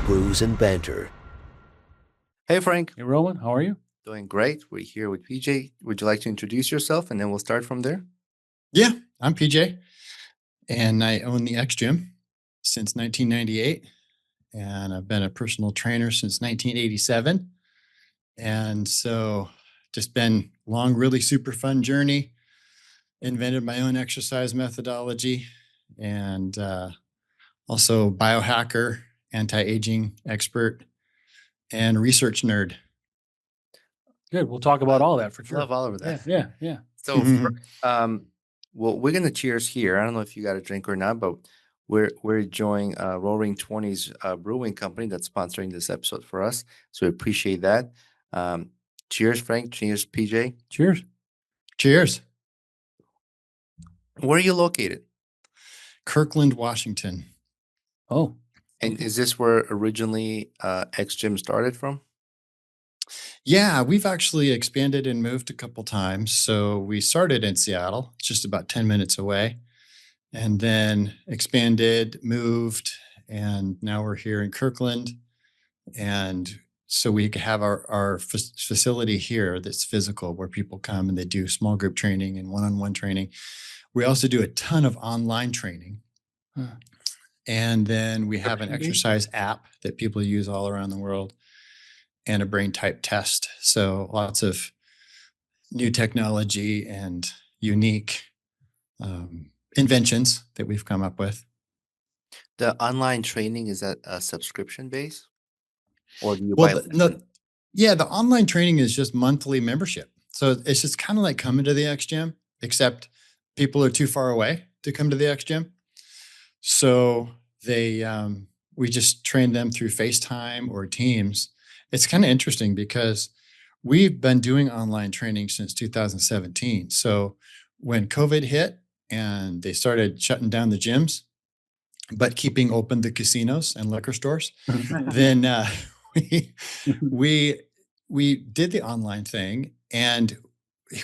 Brews and Banter. Hey, Frank. Hey, Roman, how are you? Doing great. We're here with PJ. Would you like to introduce yourself and then we'll start from there? Yeah, I'm PJ, and I own the X Gym since 1998, and I've been a personal trainer since 1987. And so just been long, really super fun journey. Invented my own exercise methodology, and also biohacker, anti-aging expert, and research nerd. Good. We'll talk about all that for sure. Love all of that. Yeah. So, Mhm. well, we're gonna cheers here. I don't know if you got a drink or not, but we're enjoying Roaring Twenties Brewing Company that's sponsoring this episode for us. So we appreciate that. Cheers, Frank. Cheers, PJ. Cheers. Cheers. Where are you located? Kirkland, Washington. Oh, And is this where originally X Gym started from? Yeah, we've actually expanded and moved a couple times. So we started in Seattle, it's just about 10 minutes away, and then expanded, moved, and now we're here in Kirkland. And so we have our facility here that's physical, where people come and they do small group training and one-on-one training. We also do a ton of online training. Huh. And then we have an Subscription-based? exercise app that people use all around the world, and a brain type test. So lots of new technology and unique inventions that we've come up with. The online training, is that a subscription base? Or do you Well, buy the online training is just monthly membership. So it's just kind of like coming to the X Gym, except people are too far away to come to the X Gym. So we just train them through FaceTime or Teams. It's kind of interesting because we've been doing online training since 2017. So when COVID hit and they started shutting down the gyms, but keeping open the casinos and liquor stores, then we did the online thing, and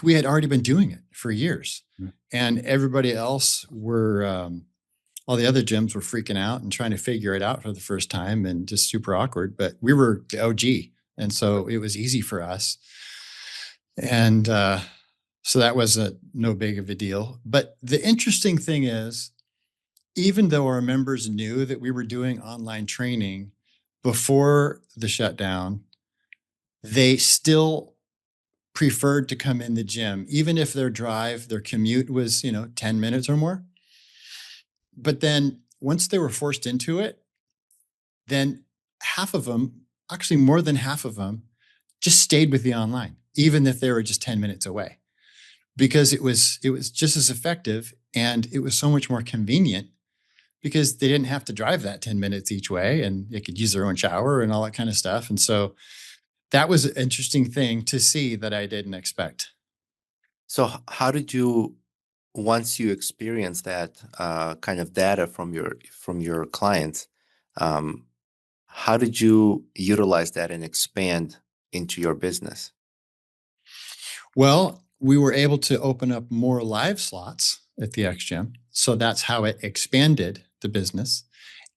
we had already been doing it for years. Mm. And everybody else all the other gyms were freaking out and trying to figure it out for the first time, and just super awkward. But we were the OG, and so it was easy for us. And so that was no big of a deal. But the interesting thing is, even though our members knew that we were doing online training before the shutdown, they still preferred to come in the gym, even if their commute was, 10 minutes or more. But then once they were forced into it, then half of them, actually more than half of them, just stayed with the online, even if they were just 10 minutes away, because it was just as effective, and it was so much more convenient because they didn't have to drive that 10 minutes each way, and they could use their own shower and all that kind of stuff. And so that was an interesting thing to see that I didn't expect. So how did you, once you experience that kind of data from your clients, how did you utilize that and expand into your business? Well, we were able to open up more live slots at the X Gym. So that's how it expanded the business.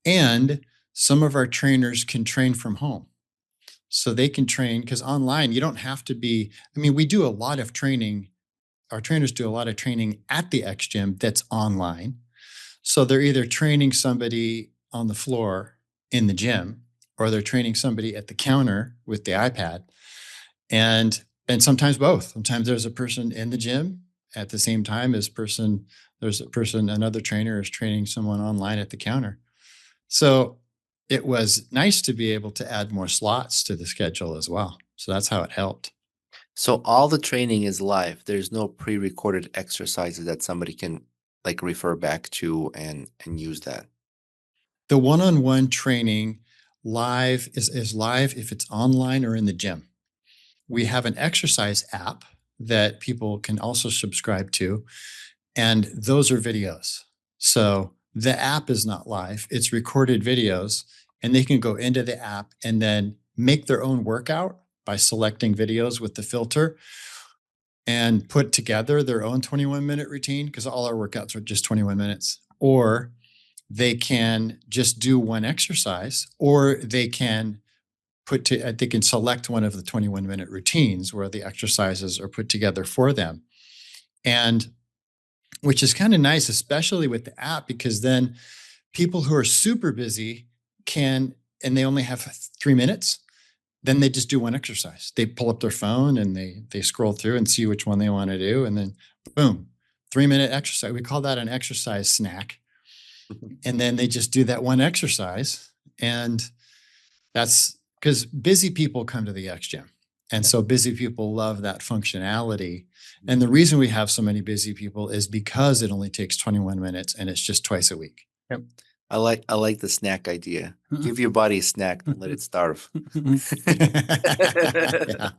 And some of our trainers can train from home. So they can train, because online, you don't have to we do a lot of training. Our trainers do a lot of training at the X Gym that's online. So they're either training somebody on the floor in the gym, or they're training somebody at the counter with the iPad. And sometimes both. Sometimes there's a person in the gym at the same time as another trainer is training someone online at the counter. So it was nice to be able to add more slots to the schedule as well. So that's how it helped. So all the training is live. There's no pre-recorded exercises that somebody can refer back to and use that. The one-on-one training live is live if it's online or in the gym. We have an exercise app that people can also subscribe to, and those are videos. So the app is not live, it's recorded videos, and they can go into the app and then make their own workout by selecting videos with the filter and put together their own 21-minute routine, because all our workouts are just 21 minutes. Or they can just do one exercise, or they can they can select one of the 21-minute routines where the exercises are put together for them. And which is kind of nice, especially with the app, because then people who are super busy can, and they only have 3 minutes, then they just do one exercise. They pull up their phone and they scroll through and see which one they want to do. And then boom, 3-minute exercise. We call that an exercise snack. And then they just do that one exercise. And that's because busy people come to the X Gym. And so busy people love that functionality. And the reason we have so many busy people is because it only takes 21 minutes and it's just twice a week. Yep. I like the snack idea. Give your body a snack, don't let it starve. Yeah.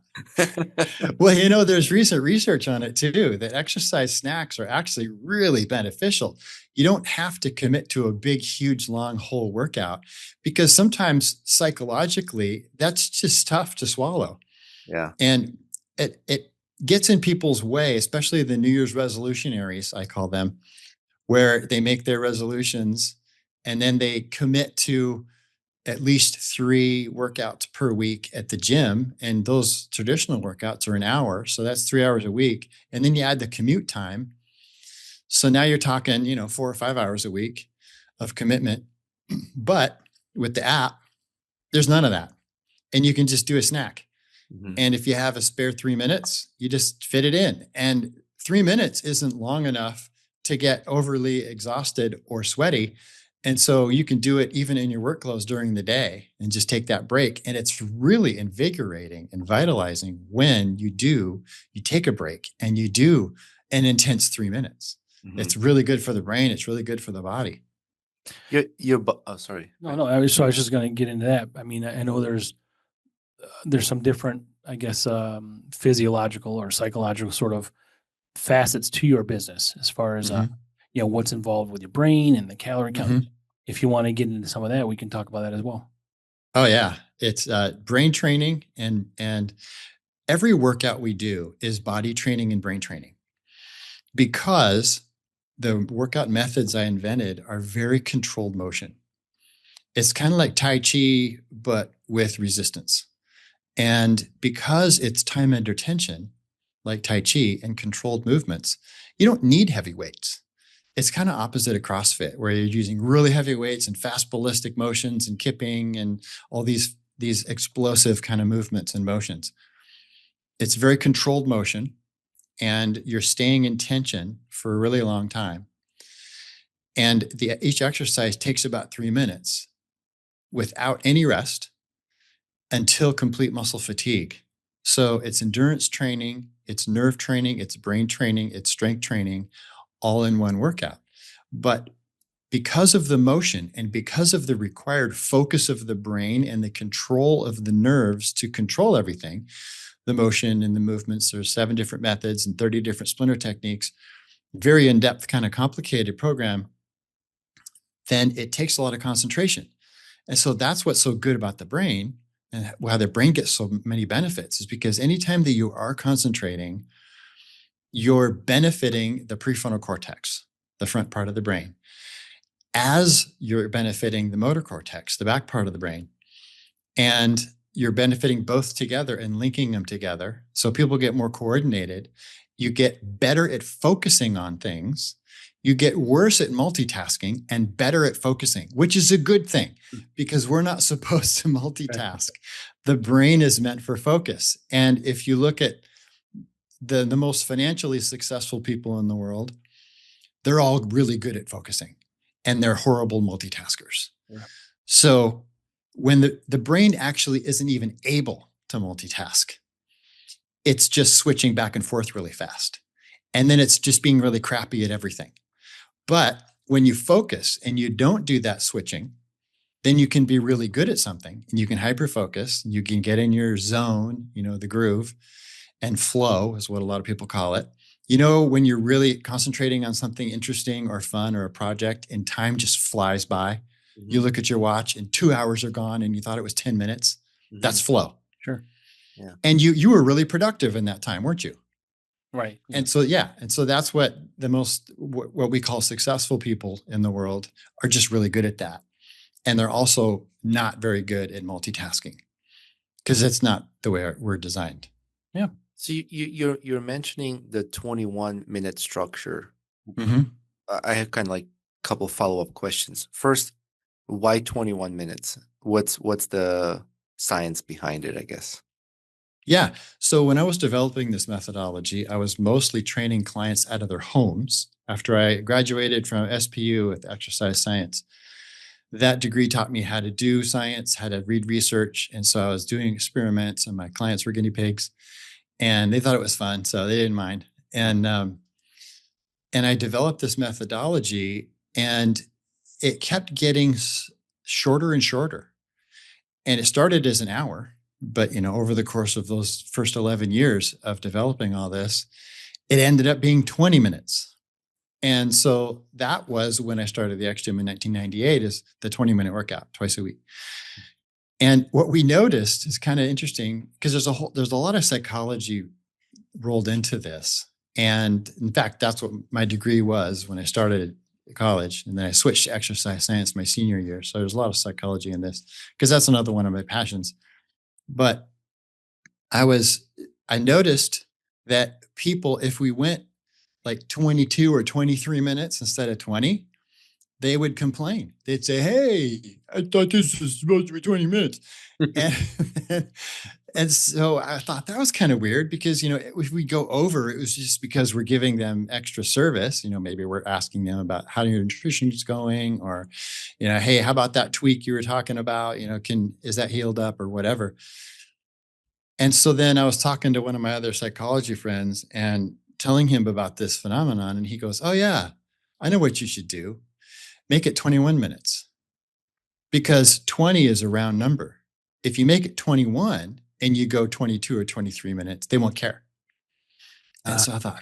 Well, you know, there's recent research on it too, that exercise snacks are actually really beneficial. You don't have to commit to a big, huge, long, whole workout, because sometimes psychologically, that's just tough to swallow. Yeah. And it gets in people's way, especially the New Year's resolutionaries, I call them, where they make their resolutions and then they commit to at least 3 workouts per week at the gym. And those traditional workouts are an hour. So that's 3 hours a week. And then you add the commute time. So now you're talking, 4 or 5 hours a week of commitment. But with the app, there's none of that. And you can just do a snack. Mhm. And if you have a spare 3 minutes, you just fit it in. And 3 minutes isn't long enough to get overly exhausted or sweaty. And so you can do it even in your work clothes during the day and just take that break. And it's really invigorating and vitalizing when you take a break and you do an intense 3 minutes. Mhm. It's really good for the brain. It's really good for the body. Oh, sorry. No. I was just going to get into that. I mean, I know there's some different, I guess, physiological or psychological sort of facets to your business as far as Mhm. what's involved with your brain and the calorie count. Mhm. If you want to get into some of that, we can talk about that as well. Oh yeah, it's brain training, and every workout we do is body training and brain training, because the workout methods I invented are very controlled motion. It's kind of like Tai Chi, but with resistance. And because it's time under tension, like Tai Chi, and controlled movements, you don't need heavy weights. It's kind of opposite of CrossFit, where you're using really heavy weights and fast ballistic motions and kipping and all these explosive kind of movements and motions. It's very controlled motion, and you're staying in tension for a really long time. And each exercise takes about 3 minutes without any rest until complete muscle fatigue. So it's endurance training, it's nerve training, it's brain training, it's strength training, all in one workout. But because of the motion and because of the required focus of the brain and the control of the nerves to control everything, the motion and the movements, there's 7 different methods and 30 different splinter techniques, very in-depth, kind of complicated program, then it takes a lot of concentration. And so that's what's so good about the brain, and why the brain gets so many benefits, is because anytime that you are concentrating, you're benefiting the prefrontal cortex, the front part of the brain, as you're benefiting the motor cortex, the back part of the brain. And you're benefiting both together and linking them together. So people get more coordinated. You get better at focusing on things. You get worse at multitasking and better at focusing, which is a good thing, because we're not supposed to multitask. The brain is meant for focus. And if you look at the most financially successful people in the world, they're all really good at focusing, and they're horrible multitaskers. Yeah. So when the brain actually isn't even able to multitask, it's just switching back and forth really fast. And then it's just being really crappy at everything. But when you focus and you don't do that switching, then you can be really good at something, and you can hyper focus, and you can get in your zone, the groove, and flow is what a lot of people call it. When you're really concentrating on something interesting or fun or a project, and time just flies by. Mm-hmm. You look at your watch and 2 hours are gone and you thought it was 10 minutes. Mm-hmm. That's flow. Sure. Yeah. And you were really productive in that time, weren't you? Right. And so, and so that's what what we call successful people in the world are just really good at that. And they're also not very good at multitasking because it's not the way we're designed. Yeah. So you're mentioning the 21-minute structure. Mm-hmm. I have kind of like a couple follow-up questions. First, why 21 minutes? What's the science behind it, I guess? Yeah. So when I was developing this methodology, I was mostly training clients out of their homes. After I graduated from SPU with exercise science, that degree taught me how to do science, how to read research. And so I was doing experiments and my clients were guinea pigs and they thought it was fun. So they didn't mind. And I developed this methodology and it kept getting shorter and shorter. And it started as an hour, but over the course of those first 11 years of developing all this, it ended up being 20 minutes. And so that was when I started the X Gym in 1998, is the 20-minute workout twice a week. And what we noticed is kind of interesting because there's a lot of psychology rolled into this. And in fact, that's what my degree was when I started college. And then I switched to exercise science my senior year. So there's a lot of psychology in this because that's another one of my passions. But I noticed that people, if we went like 22 or 23 minutes instead of 20, they would complain. They'd say, "Hey, I thought this was supposed to be 20 minutes." And so I thought that was kind of weird because, if we go over, it was just because we're giving them extra service. Maybe we're asking them about how your nutrition is going or, hey, how about that tweak you were talking about? Is that healed up or whatever? And so then I was talking to one of my other psychology friends and telling him about this phenomenon. And he goes, "Oh, yeah, I know what you should do. Make it 21 minutes because 20 is a round number. If you make it 21 and you go 22 or 23 minutes, they won't care." And so I thought,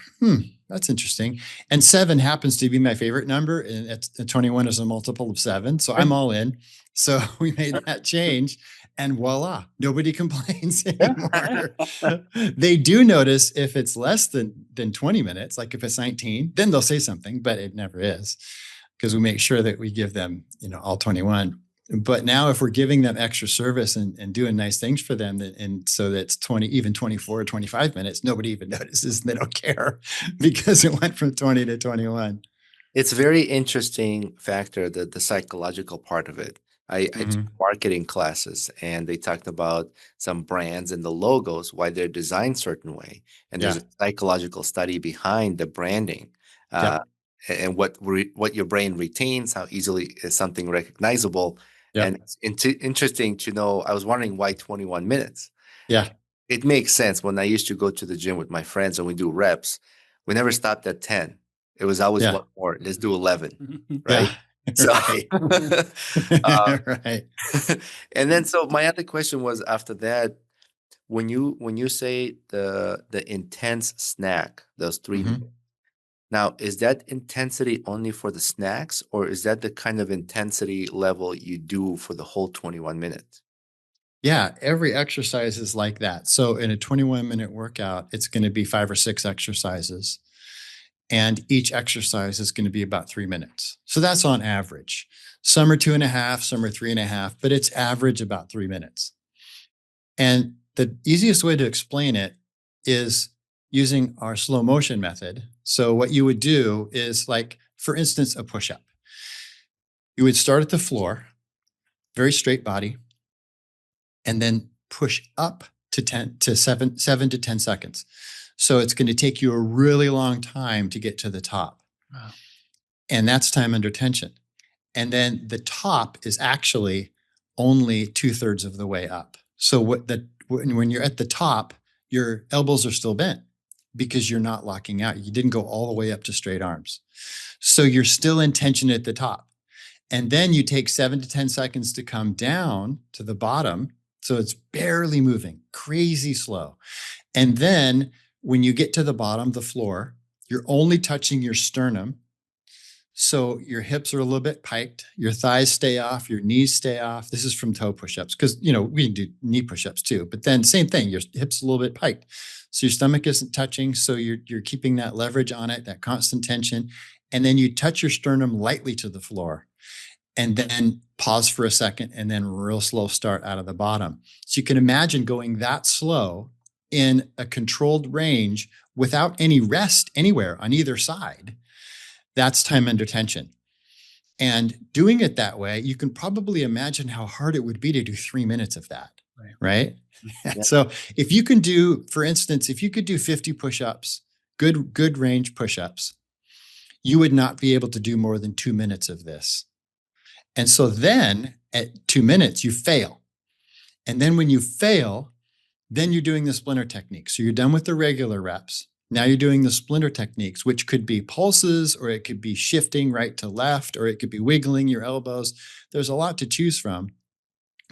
that's interesting. And 7 happens to be my favorite number. And 21 is a multiple of 7. So I'm all in. So we made that change and voila, nobody complains anymore. They do notice if it's less than 20 minutes, like if it's 19, then they'll say something, but it never is because we make sure that we give them, all 21. But now if we're giving them extra service and doing nice things for them, and so that's 20, even 24 or 25 minutes, nobody even notices and they don't care because it went from 20 to 21. It's very interesting factor, the psychological part of it. I took marketing classes and they talked about some brands and the logos, why they're designed certain way. And there's a psychological study behind the branding. And what your brain retains, how easily is something recognizable. And it's interesting to know, I was wondering why 21 minutes. Yeah. It makes sense. When I used to go to the gym with my friends and we do reps, we never stopped at 10. It was always one more. Let's do 11, right? So, right. And then, so my other question was after that, when you say the intense snack, those 3 minutes, now, is that intensity only for the snacks, or is that the kind of intensity level you do for the whole 21 minutes? Yeah, every exercise is like that. So in a 21-minute workout, it's going to be 5 or 6 exercises. And each exercise is going to be about 3 minutes. So that's on average. Some are 2.5, some are 3.5, but it's average about 3 minutes. And the easiest way to explain it is using our slow motion method. So what you would do is, like, for instance, a push-up. You would start at the floor, very straight body, and then push up to 7 to 10 seconds. So it's going to take you a really long time to get to the top. Wow. And that's time under tension. And then the top is actually only 2/3 of the way up. So when you're at the top, your elbows are still bent because you're not locking out. You didn't go all the way up to straight arms. So you're still in tension at the top. And then you take 7 to 10 seconds to come down to the bottom. So it's barely moving, crazy slow. And then when you get to the bottom, the floor, you're only touching your sternum. So your hips are a little bit piked, your thighs stay off, your knees stay off. This is from toe push-ups because, we can do knee push-ups too, but then same thing, your hips a little bit piked. So your stomach isn't touching. So you're keeping that leverage on it, that constant tension. And then you touch your sternum lightly to the floor and then pause for a second and then real slow start out of the bottom. So you can imagine going that slow in a controlled range without any rest anywhere on either side. That's time under tension. And doing it that way, you can probably imagine how hard it would be to do 3 minutes of that, right? Yeah. So if you can do, for instance, if you could do 50 push-ups, good range push-ups, you would not be able to do more than 2 minutes of this. And so then at 2 minutes, you fail. And then when you fail, then you're doing the splinter technique. So you're done with the regular reps. Now you're doing the splinter techniques, which could be pulses, or it could be shifting right to left, or it could be wiggling your elbows. There's a lot to choose from.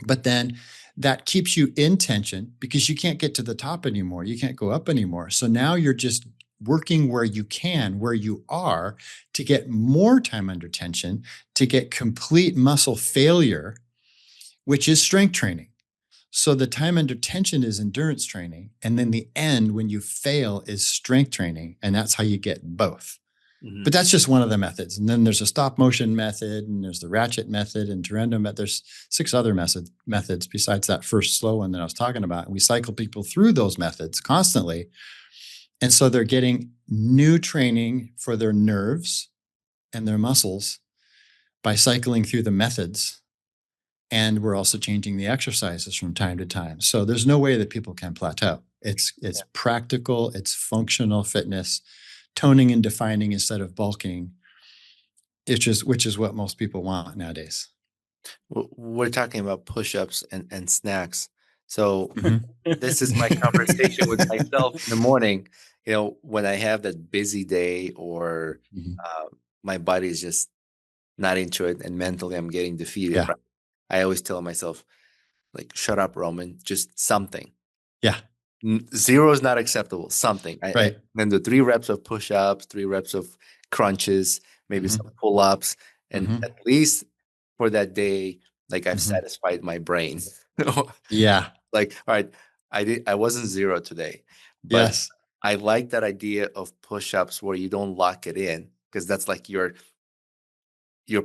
But then that keeps you in tension because you can't get to the top anymore. You can't go up anymore. So now you're just working where you can, where you are, to get more time under tension, to get complete muscle failure, which is strength training. So the time under tension is endurance training. And then the end, when you fail, is strength training. And that's how you get both. Mhm. But that's just one of the methods. And then there's a stop motion method, and there's the ratchet method and Turendo method. There's 6 other methods besides that first slow one that I was talking about. And we cycle people through those methods constantly. And so they're getting new training for their nerves and their muscles by cycling through the methods. And we're also changing the exercises from time to time. So there's no way that people can plateau. It's practical, it's functional fitness, toning and defining instead of bulking, which is what most people want nowadays. We're talking about push-ups and snacks. So Mhm. this is my conversation with myself in the morning. When I have that busy day or Mhm. my body is just not into it and mentally I'm getting defeated. Yeah. Right? I always tell myself, like, shut up, Roman, just something. Yeah. 0 is not acceptable. Something. Right. Then the 3 reps of push-ups, 3 reps of crunches, maybe Mhm. some pull-ups, and Mhm. at least for that day, like I've Mhm. satisfied my brain. Yeah. Like, all right, I wasn't 0 today, but Yes. I like that idea of push-ups where you don't lock it in, because that's like your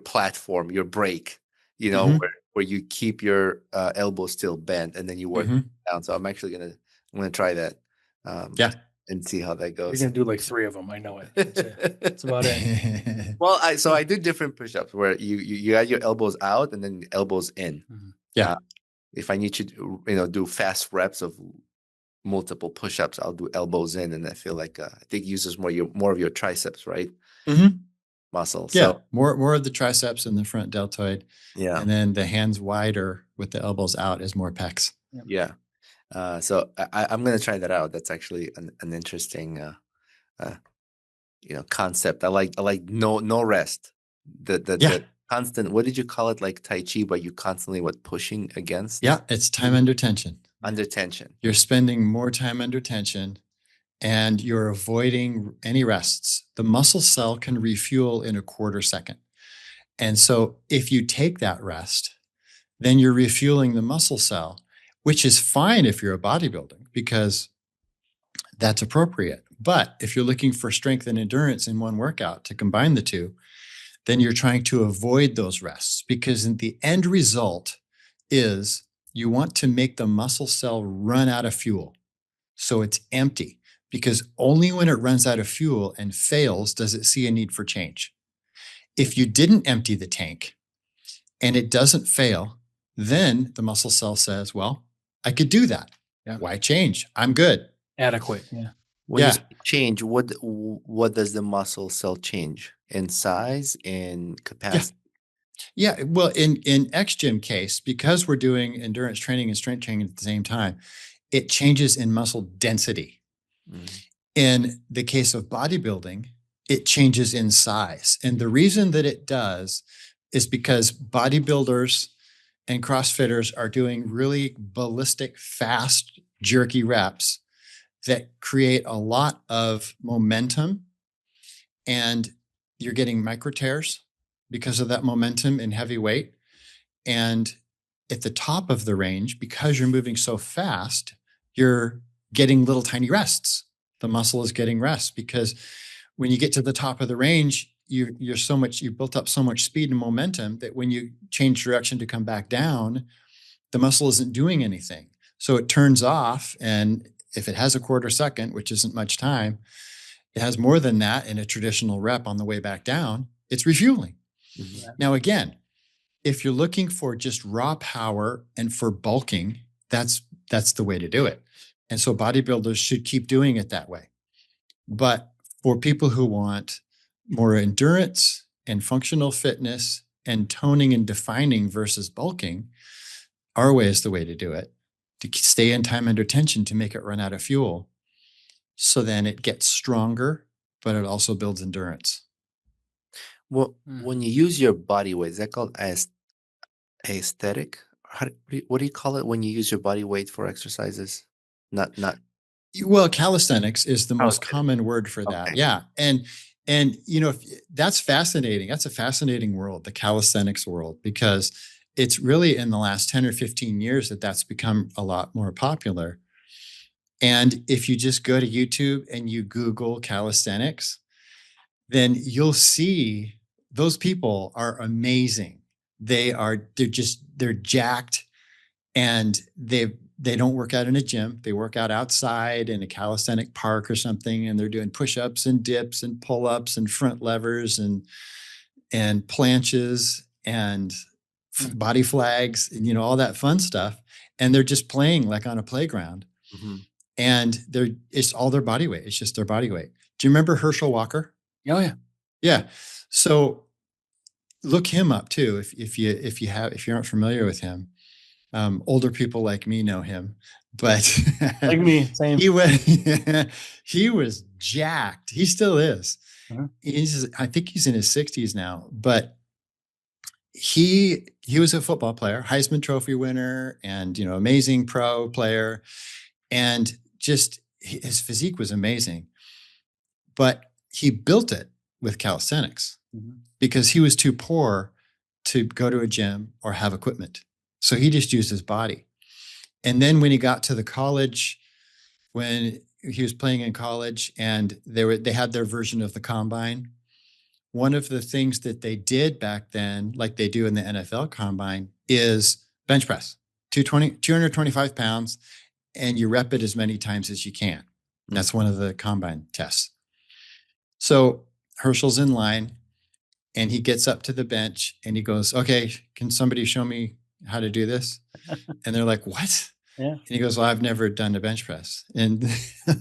platform, your break, Mhm. where you keep your elbow still bent and then you work Mhm. down. So I'm gonna try that, Yeah. and see how that You're goes. going to do like 3 of them. I know it. That's about it. Well, I do different push-ups where you got your elbows out and then elbows in. Yeah. If I need to do fast reps of multiple push-ups, I'll do elbows in, and I feel like I think it uses more of your triceps, right? Mhm. Muscle. Yeah. So More of the triceps and the front deltoid. yeah. And then the hands wider with the elbows out is more pecs. Yeah. So I'm gonna try that out. That's actually an interesting concept. I like no rest. The Yeah. constant, what did you call it? Like Tai Chi, but you constantly pushing against? Yeah. It's time under tension. Under tension. You're spending more time under tension and you're avoiding any rests. The muscle cell can refuel in a quarter second. And so if you take that rest, then you're refueling the muscle cell, which is fine if you're a bodybuilder because that's appropriate. But if you're looking for strength and endurance in one workout to combine the two, then you're trying to avoid those rests because the end result is you want to make the muscle cell run out of fuel. So it's empty because only when it runs out of fuel and fails does it see a need for change. If you didn't empty the tank and it doesn't fail, then the muscle cell says, well, I could do that. Yeah. Why change? I'm good. Adequate. Yeah. When you say change, what does the muscle cell change in size, in capacity? Yeah. Well, in X Gym case, because we're doing endurance training and strength training at the same time, it changes in muscle density. Mm. In the case of bodybuilding, it changes in size. And the reason that it does is because bodybuilders and CrossFitters are doing really ballistic, fast, jerky reps that create a lot of momentum, and you're getting micro tears because of that momentum and heavy weight. And at the top of the range, because you're moving so fast, you're getting little tiny rests. The muscle is getting rest because when you get to the top of the range, you built up so much speed and momentum that when you change direction to come back down, the muscle isn't doing anything. So it turns off. And if it has a quarter second, which isn't much time, it has more than that in a traditional rep on the way back down, it's refueling. Mhm. Now, again, if you're looking for just raw power and for bulking, that's the way to do it. And so bodybuilders should keep doing it that way. But for people who want more endurance and functional fitness and toning and defining versus bulking, our way is the way to do it, to stay in time under tension to make it run out of fuel. So then it gets stronger, but it also builds endurance. Well, when you use your body weight, is that called aesthetic? What do you call it when you use your body weight for exercises? Not Well, calisthenics is the most Calisthenics. common word for that. Okay. Yeah. And that's fascinating. That's a fascinating world, the calisthenics world, because it's really in the last 10 or 15 years that's become a lot more popular. And if you just go to YouTube and you Google calisthenics, then you'll see those people are amazing. They're jacked, and they don't work out in a gym. They work out outside in a calisthenic park or something, and they're doing push-ups and dips and pull-ups and front levers and planches and body flags and all that fun stuff. And they're just playing like on a playground. Mhm. And it's all their body weight. It's just their body weight. Do you remember Herschel Walker? Oh yeah. Yeah. So look him up too if you aren't familiar with him. Older people like me know him, but Like me, same. he was jacked. He still is. Uh-huh. I think he's in his 60s now, but he was a football player, Heisman Trophy winner, and amazing pro player, and just his physique was amazing. But he built it with calisthenics because he was too poor to go to a gym or have equipment. So he just used his body. And then when he got to the college, when he was playing in college and they had their version of the combine, one of the things that they did back then, like they do in the NFL combine, is bench press, 225 pounds, and you rep it as many times as you can. That's one of the combine tests. So Herschel's in line and he gets up to the bench and he goes, "Okay, can somebody show me how to do this?" And they're like, "What?" Yeah. And he goes, "Well, I've never done a bench press." And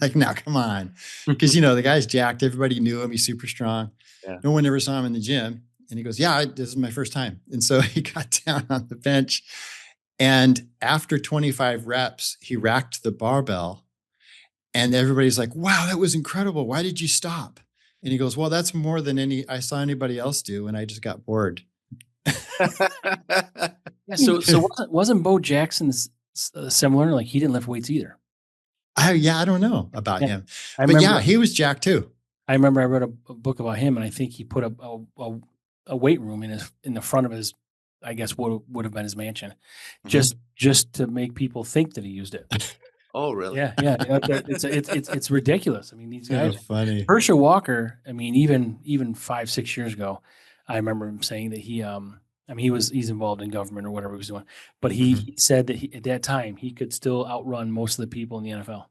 like, now come on. Because, the guy's jacked. Everybody knew him. He's super strong. Yeah. No one ever saw him in the gym. And he goes, "Yeah, this is my first time." And so he got down on the bench. And after 25 reps, he racked the barbell. And everybody's like, "Wow, that was incredible. Why did you stop?" And he goes, "Well, that's more than I saw anybody else do. And I just got bored." Yeah. So wasn't Bo Jackson similar? Like he didn't lift weights either. I don't know about him. I But remember, he was jacked too. I remember I read a book about him, and I think he put a weight room in the front of his, I guess would have been his mansion, just to make people think that he used it. Oh, really? Yeah. It's ridiculous. I mean, these guys. Funny. Herschel Walker. I mean, even 5-6 years ago, I remember him saying that he's involved in government or whatever he was doing, but he said that at that time he could still outrun most of the people in the NFL.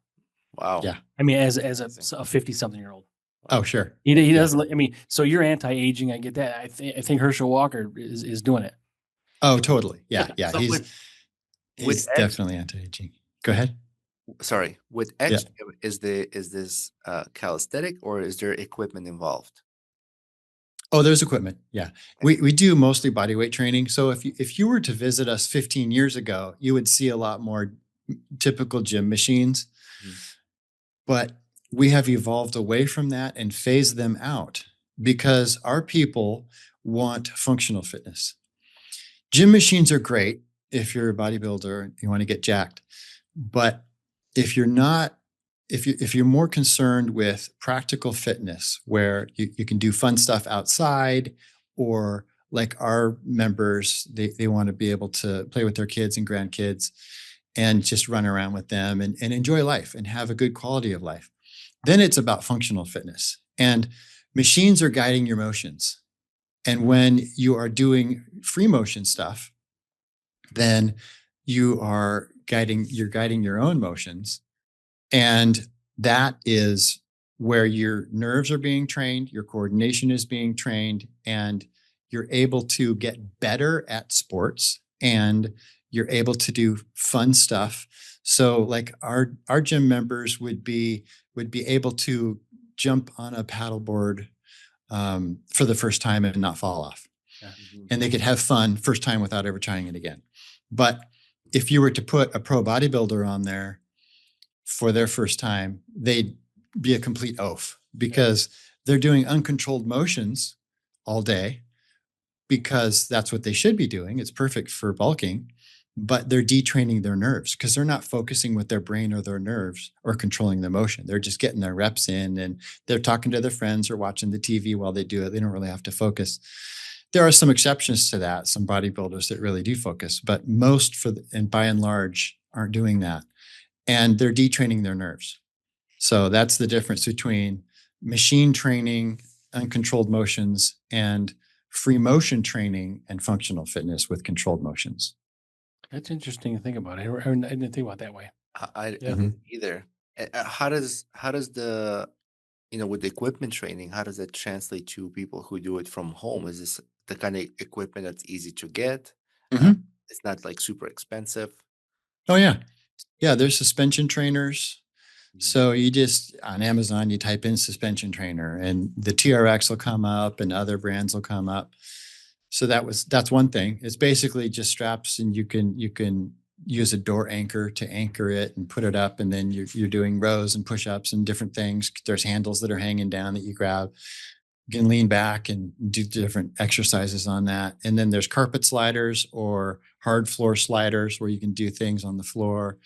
Wow. Yeah. I mean, as a 50-something-year-old. Oh, sure. He doesn't. I mean, so you're anti-aging. I get that. I think Herschel Walker is doing it. Oh, totally. Yeah. So He's definitely anti-aging. Go ahead. Sorry, with X, is this calisthenic or is there equipment involved? Oh, there's equipment. Yeah. We do mostly body weight training. So if you were to visit us 15 years ago, you would see a lot more typical gym machines. But we have evolved away from that and phased them out because our people want functional fitness. Gym machines are great if you're a bodybuilder and you want to get jacked. But if you're not, if you're more concerned with practical fitness, where you can do fun stuff outside or like our members, they want to be able to play with their kids and grandkids and just run around with them and enjoy life and have a good quality of life. Then it's about functional fitness, and machines are guiding your motions. And when you are doing free motion stuff, then you're guiding your own motions. And that is where your nerves are being trained, your coordination is being trained, and you're able to get better at sports, and you're able to do fun stuff. So like our gym members would be able to jump on a paddleboard for the first time and not fall off. Yeah. And they could have fun first time without ever trying it again. But if you were to put a pro bodybuilder on there for their first time, they'd be a complete oaf, because they're doing uncontrolled motions all day, because that's what they should be doing. It's perfect for bulking, but they're detraining their nerves because they're not focusing with their brain or their nerves or controlling the motion. They're just getting their reps in, and they're talking to their friends or watching the TV while they do it. They don't really have to focus. There are some exceptions to that, some bodybuilders that really do focus, but most and by and large aren't doing that. And they're detraining their nerves. So that's the difference between machine training, uncontrolled motions, and free motion training and functional fitness with controlled motions. That's interesting to think about. I didn't think about it that way. I Yeah. didn't either. How does the with the equipment training, how does that translate to people who do it from home? Is this the kind of equipment that's easy to get? Mhm. It's not like super expensive. Oh yeah. Yeah, there's suspension trainers. So you just, on Amazon, you type in suspension trainer and the TRX will come up and other brands will come up. So that's one thing. It's basically just straps, and you can use a door anchor to anchor it and put it up, and then you're doing rows and push-ups and different things. There's handles that are hanging down that you grab. You can lean back and do different exercises on that. And then there's carpet sliders or hard floor sliders where you can do things on the floor.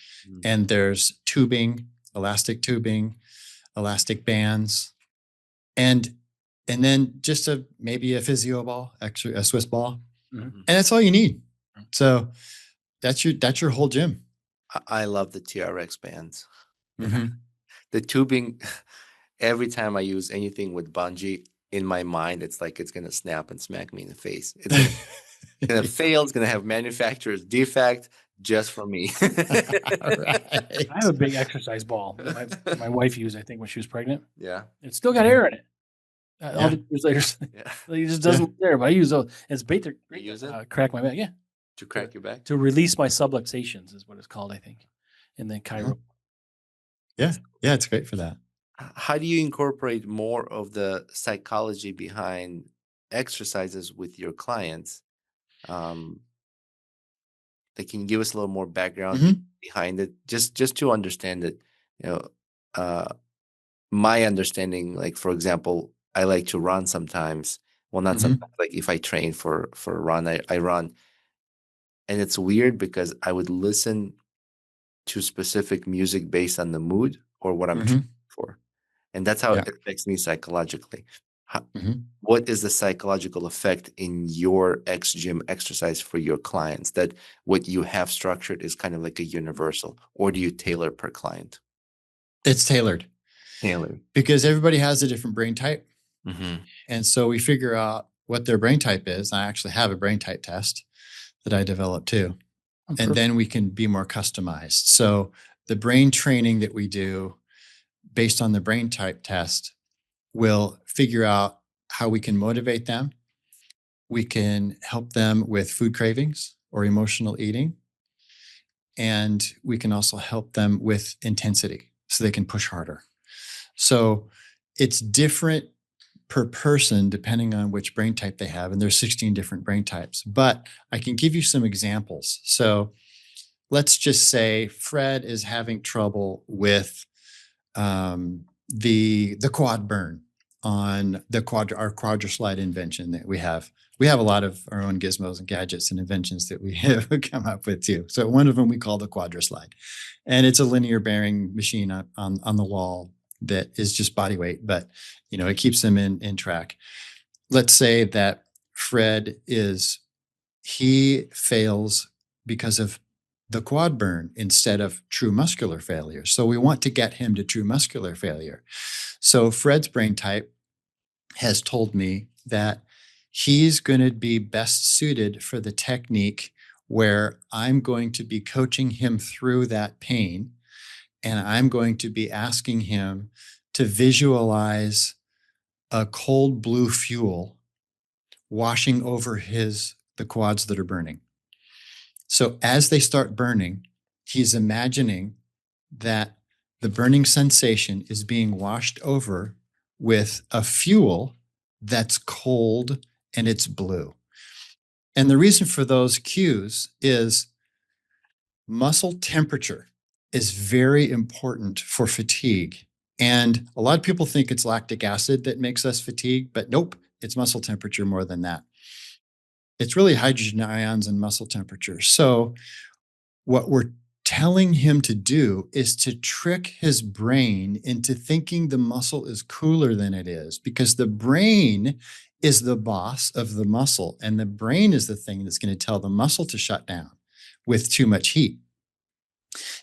And there's tubing, elastic tubing, elastic bands, and then just maybe a physio ball, a Swiss ball. Mhm. And that's all you need. So that's your whole gym. I love the TRX bands. Mhm. The tubing, every time I use anything with bungee, in my mind, it's like it's gonna snap and smack me in the face. It's gonna fail. It's gonna have manufacturer's defect just for me. Right. I have a big exercise ball that my wife used, I think, when she was pregnant. Yeah. It's still got air in it. All Yeah. the years later, Yeah. it just doesn't there. But I use those. It's bait to You use it crack my back. Yeah, to crack your back. to release my subluxations is what it's called, I think, in the chiro. Yeah. Yeah. It's great for that. How do you incorporate more of the psychology behind exercises with your clients? Can you give us a little more background Mhm. behind it, just to understand it? My understanding, like for example, I like to run sometimes. Well, not Mhm. sometimes. Like if I train for a run, I run, and it's weird because I would listen to specific music based on the mood or what I'm training for. And that's how Yeah. it affects me psychologically. Mhm. What is the psychological effect in your gym exercise for your clients, that what you have structured is kind of like a universal, or do you tailor per client? It's tailored Tailor. because everybody has a different brain type. Mm-hmm. And so we figure out what their brain type is. I actually have a brain type test that I developed too. And then we can be more customized. So the brain training that we do based on the brain type test will figure out how we can motivate them. We can help them with food cravings or emotional eating. And we can also help them with intensity so they can push harder. So it's different per person depending on which brain type they have. And there's 16 different brain types. But I can give you some examples. So let's just say Fred is having trouble with the quad burn on our quadrislide invention that we have. We have a lot of our own gizmos and gadgets and inventions that we have come up with too. So one of them we call the quadrislide, and it's a linear bearing machine on the wall that is just body weight, but it keeps them in track. Let's say that Fred is he fails because of the quad burn instead of true muscular failure. So we want to get him to true muscular failure. So Fred's brain type has told me that he's going to be best suited for the technique where I'm going to be coaching him through that pain, and I'm going to be asking him to visualize a cold blue fuel washing over the quads that are burning. So as they start burning, he's imagining that the burning sensation is being washed over with a fuel that's cold and it's blue. And the reason for those cues is muscle temperature is very important for fatigue. And a lot of people think it's lactic acid that makes us fatigue, but nope, it's muscle temperature more than that. It's really hydrogen ions and muscle temperature. So what we're telling him to do is to trick his brain into thinking the muscle is cooler than it is, because the brain is the boss of the muscle, and the brain is the thing that's going to tell the muscle to shut down with too much heat.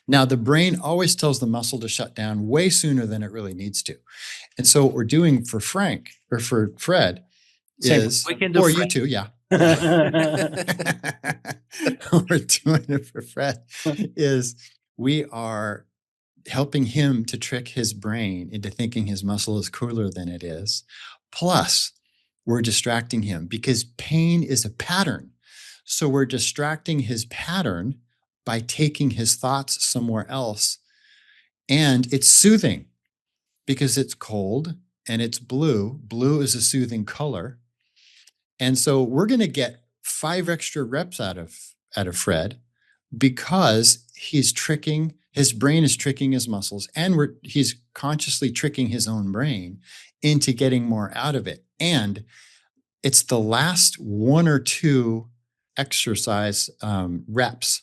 Now, the brain always tells the muscle to shut down way sooner than it really needs to. And so what we're doing for Frank or for Fred is, or you too, yeah. What we're doing it for Fred is we are helping him to trick his brain into thinking his muscle is cooler than it is. Plus, we're distracting him because pain is a pattern. So we're distracting his pattern by taking his thoughts somewhere else. And it's soothing because it's cold and it's blue. Blue is a soothing color. And so we're going to get 5 extra reps out of Fred because his brain is tricking his muscles, and he's consciously tricking his own brain into getting more out of it. And it's the last 1 or 2 exercise reps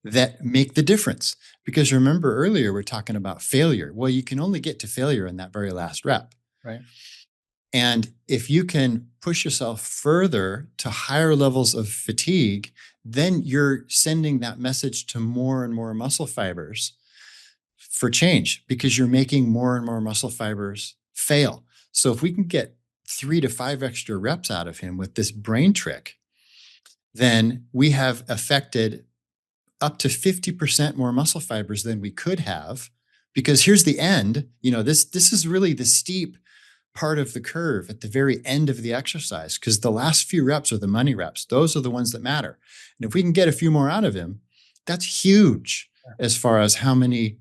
that make the difference. Because remember earlier, we're talking about failure. Well, you can only get to failure in that very last rep. Right. And if you can push yourself further to higher levels of fatigue, then you're sending that message to more and more muscle fibers for change, because you're making more and more muscle fibers fail. So if we can get 3 to 5 extra reps out of him with this brain trick, then we have affected up to 50% more muscle fibers than we could have. Because here's the end, this is really the steep part of the curve at the very end of the exercise, because the last few reps are the money reps. Those are the ones that matter. And if we can get a few more out of him, that's huge as far as how many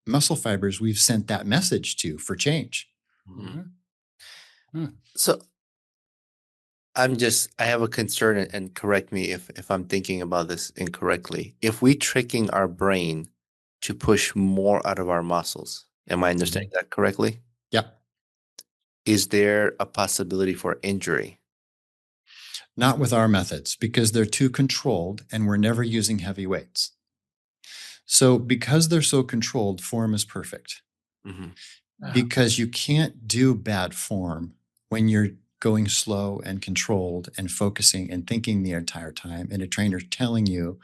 muscle fibers we've sent that message to for change. Mm-hmm. So I have a concern, and correct me if I'm thinking about this incorrectly. If we're tricking our brain to push more out of our muscles, am I understanding that correctly? Yep. Is there a possibility for injury? Not with our methods, because they're too controlled and we're never using heavy weights. So because they're so controlled, form is perfect. Mm-hmm. Because you can't do bad form when you're going slow and controlled and focusing and thinking the entire time, and a trainer telling you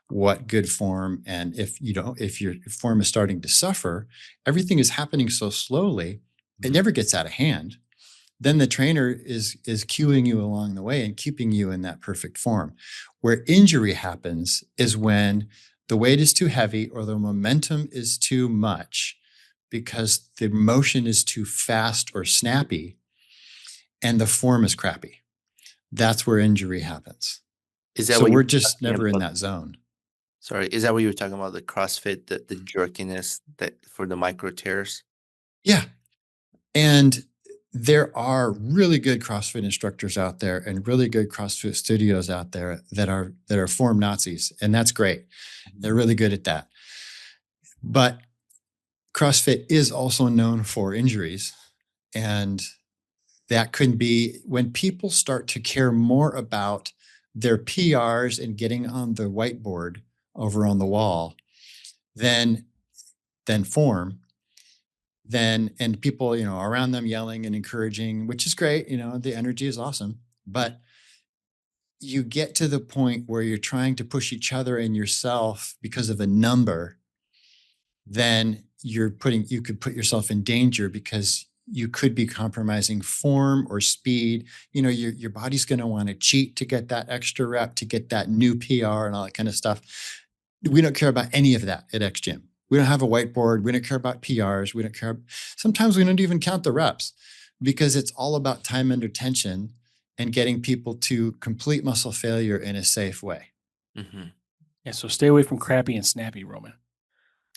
what good form, and if your form is starting to suffer, everything is happening so slowly, it never gets out of hand. Then the trainer is cueing you along the way and keeping you in that perfect form. Where injury happens is when the weight is too heavy or the momentum is too much because the motion is too fast or snappy and the form is crappy. That's where injury happens. So we're just never in that zone. Sorry, is that what you were talking about, the CrossFit, the jerkiness that for the micro tears? Yeah. And there are really good CrossFit instructors out there and really good CrossFit studios out there that are form Nazis, and that's great. They're really good at that. But CrossFit is also known for injuries, and that could be when people start to care more about their PRs and getting on the whiteboard over on the wall than form. And people, around them yelling and encouraging, which is great. The energy is awesome. But you get to the point where you're trying to push each other and yourself because of a number, then you could put yourself in danger because you could be compromising form or speed. Your body's going to want to cheat to get that extra rep, to get that new PR and all that kind of stuff. We don't care about any of that at X Gym. We don't have a whiteboard. We don't care about PRs. We don't care. Sometimes we don't even count the reps because it's all about time under tension and getting people to complete muscle failure in a safe way. Mm-hmm. Yeah. So stay away from crappy and snappy, Roman.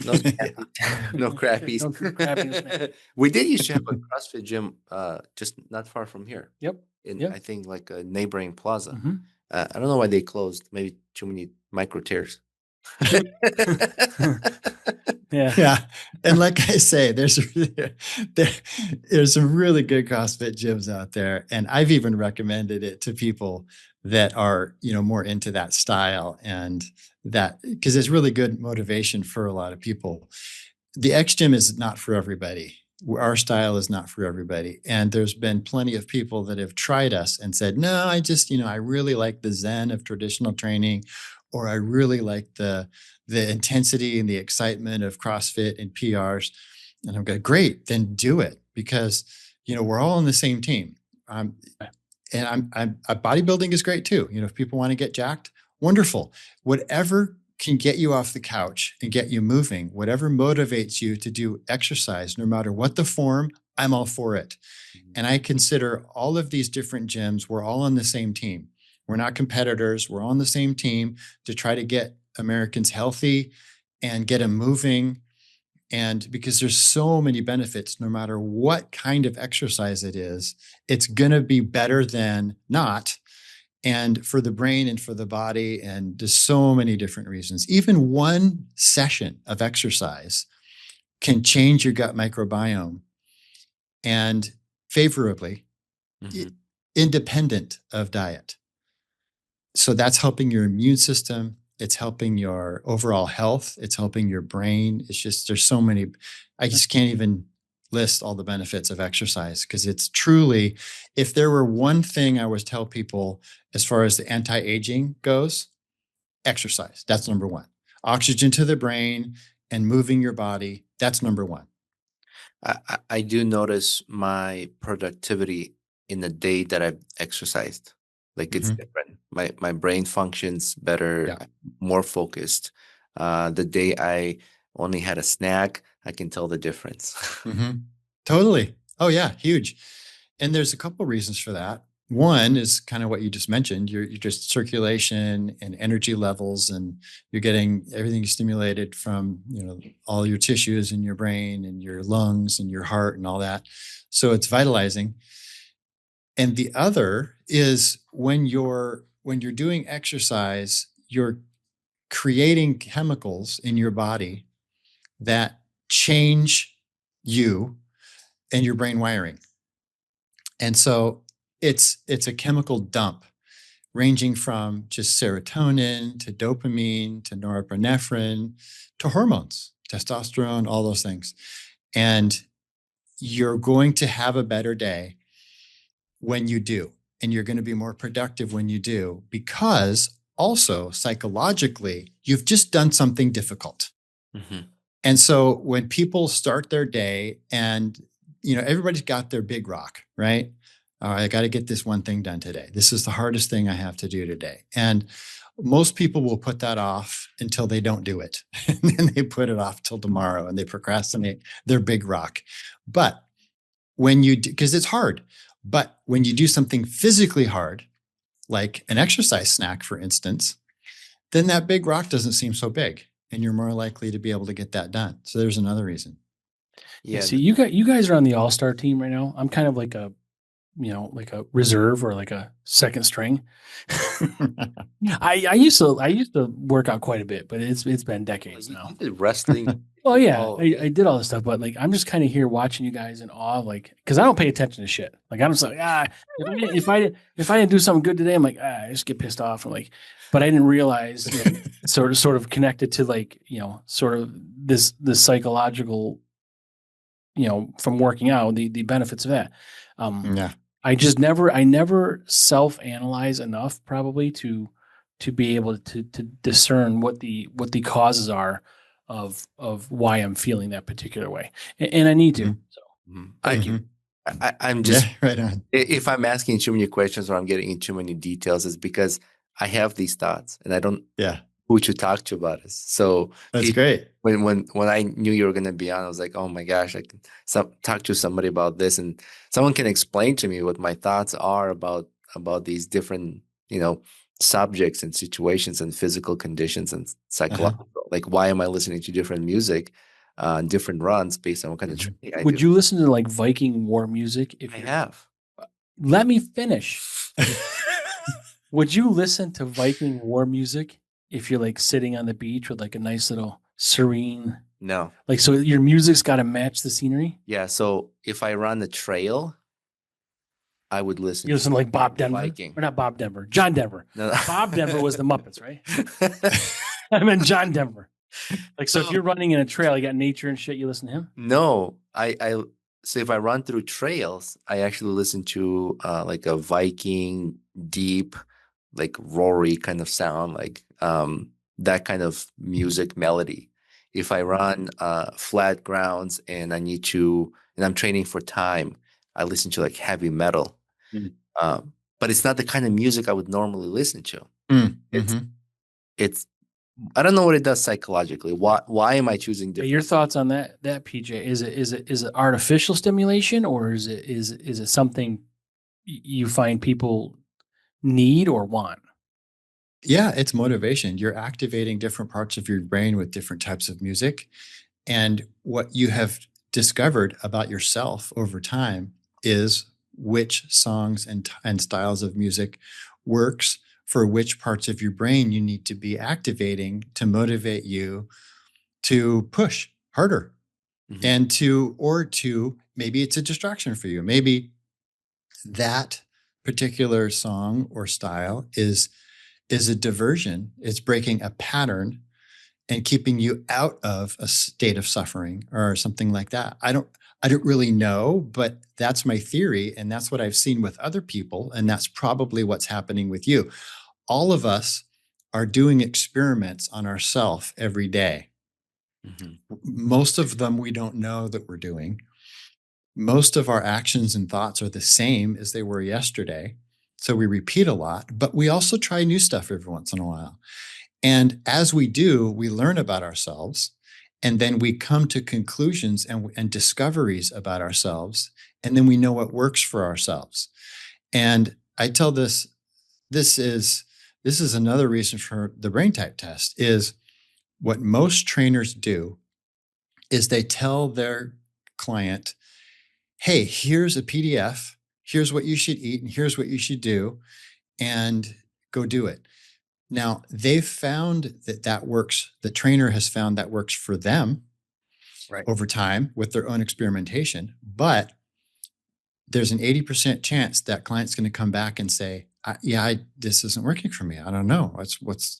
No, no crappies. No crappy and snappy. We did used to have a CrossFit gym just not far from here. Yep. I think like a neighboring plaza. Mm-hmm. I don't know why they closed. Maybe too many micro tears. Yeah. And like I say, there's some really good CrossFit gyms out there. And I've even recommended it to people that are, more into that style, and that because it's really good motivation for a lot of people. The X Gym is not for everybody. Our style is not for everybody. And there's been plenty of people that have tried us and said, no, I just, I really like the zen of traditional training, or I really like the intensity and the excitement of CrossFit and PRs. And I'm going, great, then do it, because, we're all on the same team. And bodybuilding is great too. If people want to get jacked, wonderful. Whatever can get you off the couch and get you moving, whatever motivates you to do exercise, no matter what the form, I'm all for it. And I consider all of these different gyms, we're all on the same team. We're not competitors. We're on the same team to try to get Americans healthy and get them moving. And because there's so many benefits, no matter what kind of exercise it is, it's going to be better than not. And for the brain and for the body, and there's so many different reasons. Even one session of exercise can change your gut microbiome, and favorably, independent of diet. So that's helping your immune system. It's helping your overall health. It's helping your brain. It's just, there's so many, I just can't even list all the benefits of exercise, because it's truly, if there were one thing I would tell people as far as the anti-aging goes, exercise. That's number one. Oxygen to the brain and moving your body. That's number one. I do notice my productivity in the day that I've exercised. Like it's different. My brain functions better, more focused. The day I only had a snack, I can tell the difference. Totally. Oh yeah, huge. And there's a couple of reasons for that. One is kind of what you just mentioned. You're just circulation and energy levels, and you're getting everything stimulated from, all your tissues in your brain and your lungs and your heart and all that. So it's vitalizing. And the other is when you're doing exercise, you're creating chemicals in your body that change you and your brain wiring. And so it's a chemical dump ranging from just serotonin to dopamine to norepinephrine to hormones, testosterone, all those things. And you're going to have a better day when you do, and you're going to be more productive when you do, because also psychologically, you've just done something difficult. And so when people start their day and, everybody's got their big rock, right? I got to get this one thing done today. This is the hardest thing I have to do today. And most people will put that off until they don't do it. And then they put it off till tomorrow and they procrastinate their big rock. But when you do, because it's hard, but when you do something physically hard, like an exercise snack, for instance, then that big rock doesn't seem so big, and you're more likely to be able to get that done. So there's another reason. Yeah. See, you guys are on the all-star team right now. I'm kind of like a reserve or like a second string. I used to work out quite a bit, but it's been decades now. You did wrestling. Well, yeah, I did all this stuff, but like I'm just kind of here watching you guys in awe, like because I don't pay attention to shit. Like I'm just like if I didn't do something good today, I'm like I just get pissed off. I'm like, but I didn't realize sort of connected to like sort of this psychological from working out the benefits of that. I never self-analyze enough probably to be able to discern what the causes are of why I'm feeling that particular way. And I need to. Mhm. So I'm Yeah, just, right on. if I'm asking too many questions or I'm getting into too many details, it's because I have these thoughts and I don't Yeah, who to talk to about it. So that's great. when I knew you were gonna be on, I was like, oh my gosh, I can talk to somebody about this, and someone can explain to me what my thoughts are about these different, subjects and situations and physical conditions and psychological. Like, why am I listening to different music, different runs based on what kind of Mhm. training I would do? you listen to like Viking war music if I you're have. let me finish. Would you listen to Viking war music if you're like sitting on the beach with like a nice little serene, No. like, so your music's got to match the scenery? Yeah. So if I run the trail, I would listen You listen to like Bob Denver, Viking. or not Bob Denver, John Denver. No. Bob Denver was the Muppets, right? I meant John Denver. Like, so if you're running in a trail, you got nature and shit, you listen to him? No, so if I run through trails, I actually listen to like a Viking deep, like roary kind of sound, like that kind of music melody. If I run flat grounds and I'm training for time, I listen to like heavy metal. Mhm. But it's not the kind of music I would normally listen to. Mm, It's mhm. it's I don't know what it does psychologically. Why am I choosing Hey, different? your thoughts on that PJ? Is it artificial stimulation, or is it something you find people need or want? Yeah, it's motivation. You're activating different parts of your brain with different types of music. And what you have discovered about yourself over time is which songs and styles of music works for which parts of your brain you need to be activating to motivate you to push harder Mhm. and to maybe it's a distraction for you. Maybe that particular song or style is a diversion. It's breaking a pattern and keeping you out of a state of suffering or something like that. I don't really know, but that's my theory and that's what I've seen with other people and that's probably what's happening with you. All of us are doing experiments on ourselves every day. Mhm. Most of them we don't know that we're doing. Most of our actions and thoughts are the same as they were yesterday. So we repeat a lot, but we also try new stuff every once in a while. And as we do, we learn about ourselves and then we come to conclusions and discoveries about ourselves. And then we know what works for ourselves. And I tell this is this is another reason for the brain type test is what most trainers do is they tell their client, hey, here's a PDF, here's what you should eat, and here's what you should do, and go do it. Now, they've found that works. The trainer has found that works for them Right. over time with their own experimentation. But there's an 80% chance that client's going to come back and say, this isn't working for me. I don't know.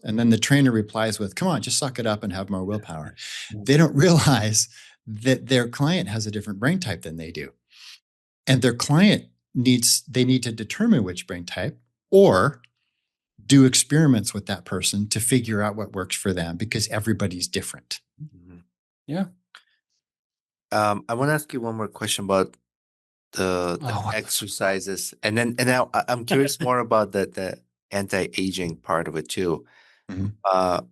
And then the trainer replies with, come on, just suck it up and have more willpower. They don't realize that their client has a different brain type than they do. And their client they need to determine which brain type or do experiments with that person to figure out what works for them because everybody's different. Mhm. Yeah. I want to ask you one more question about the Oh, what the exercises, and now I'm curious more about the anti-aging part of it too. Mhm. Uh,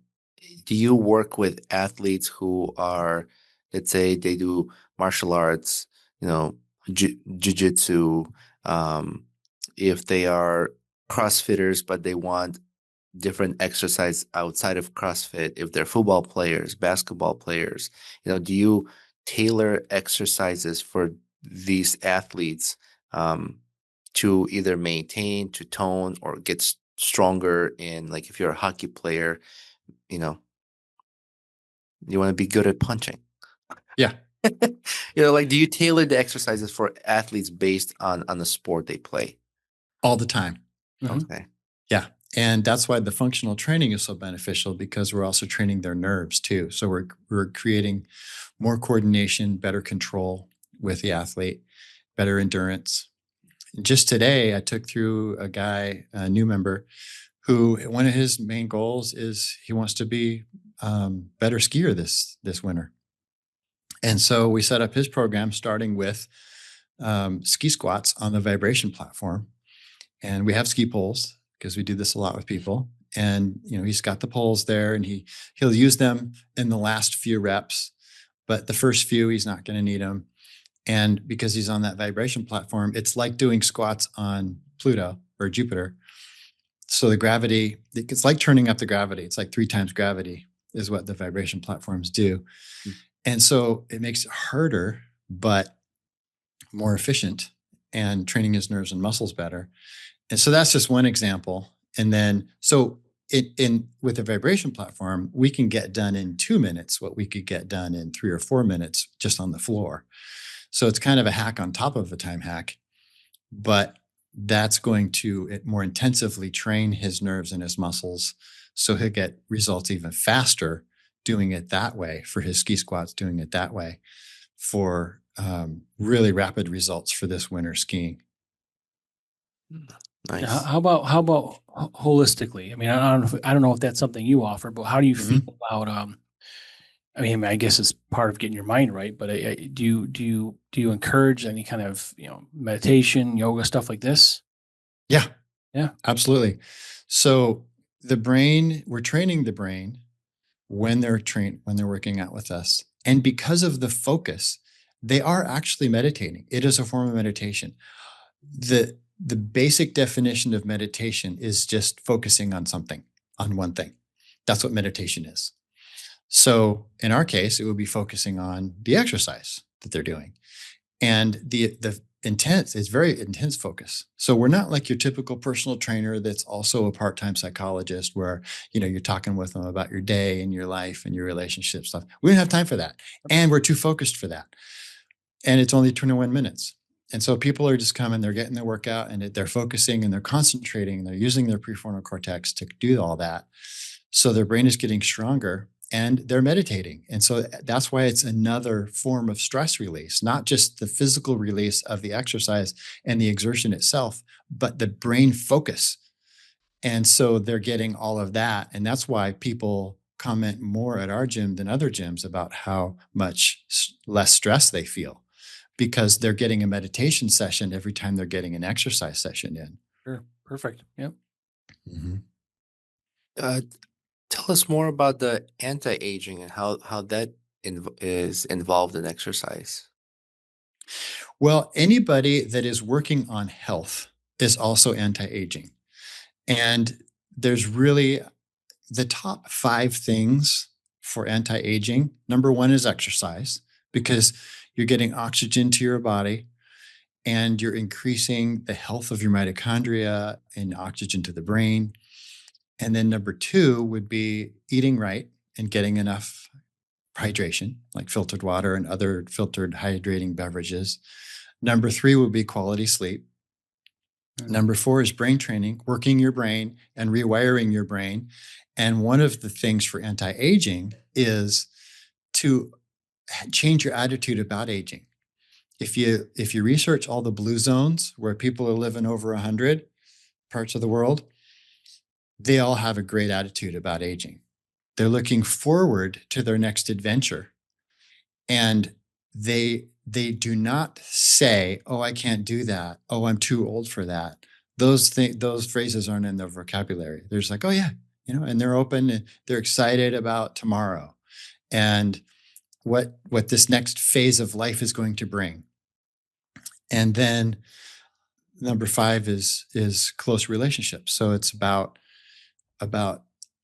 do you work with athletes who are, let's say, they do martial arts, jiu-jitsu, if they are CrossFitters, but they want different exercise outside of CrossFit, if they're football players, basketball players, do you tailor exercises for these athletes to either maintain, to tone, or get stronger in, like if you're a hockey player, you know, you want to be good at punching. Yeah, Like, do you tailor the exercises for athletes based on the sport they play? all the time. Mhm. Okay. Yeah. And that's why the functional training is so beneficial because we're also training their nerves too. So we're creating more coordination, better control with the athlete, better endurance. just today, I took through a guy, a new member, who one of his main goals is he wants to be better skier this winter. And so we set up his program starting with ski squats on the vibration platform. And we have ski poles because we do this a lot with people. And he's got the poles there, and he'll use them in the last few reps, but the first few he's not going to need them. And because he's on that vibration platform, it's like doing squats on Pluto or Jupiter. So the gravity, it's like turning up the gravity. It's like 3 times gravity is what the vibration platforms do. And so it makes it harder, but more efficient, and training his nerves and muscles better. And so that's just one example. And then, so with a vibration platform, we can get done in 2 minutes what we could get done in 3 or 4 minutes just on the floor. So it's kind of a hack on top of a time hack, but that's going to more intensively train his nerves and his muscles. So he'll get results even faster doing it that way, for his ski squats, doing it that way, for really rapid results for this winter skiing. Nice. How about holistically? I mean, I don't know if that's something you offer, but how do you feel about I mean, I guess it's part of getting your mind right, but do you encourage any kind of meditation, yoga, stuff like this? Yeah, Yeah, absolutely. So we're training the brain when they're working out with us, and because of the focus, they are actually meditating. It is a form of meditation. The basic definition of meditation is just focusing on something, on one thing. That's what meditation is. So in our case, it would be focusing on the exercise that they're doing. And the intense is very intense focus. So we're not like your typical personal trainer that's also a part-time psychologist where, you're talking with them about your day and your life and your relationship stuff. We don't have time for that. And we're too focused for that. And it's only 21 minutes. And so people are just coming, they're getting their workout, and they're focusing and they're concentrating, and they're using their prefrontal cortex to do all that. So their brain is getting stronger, and they're meditating. And so that's why it's another form of stress release, not just the physical release of the exercise and the exertion itself, but the brain focus. And so they're getting all of that. And that's why people comment more at our gym than other gyms about how much less stress they feel, because they're getting a meditation session every time they're getting an exercise session in. sure, perfect. Yep. Tell us more about the anti-aging and how that is involved in exercise. Well, anybody that is working on health is also anti-aging. And there's really the top 5 things for anti-aging. Number 1 is exercise, because you're getting oxygen to your body and you're increasing the health of your mitochondria and oxygen to the brain. And then number 2 would be eating right and getting enough hydration, like filtered water and other filtered hydrating beverages. Number 3 would be quality sleep. Number 4 is brain training, working your brain and rewiring your brain. And one of the things for anti-aging is to change your attitude about aging. If you research all the blue zones where people are living over 100 parts of the world, they all have a great attitude about aging. They're looking forward to their next adventure. And they do not say, "Oh, I can't do that. Oh, I'm too old for that." Those phrases aren't in their vocabulary. They're just like, "Oh yeah," and they're open and they're excited about tomorrow and what this next phase of life is going to bring. And then number 5 is close relationships. So it's about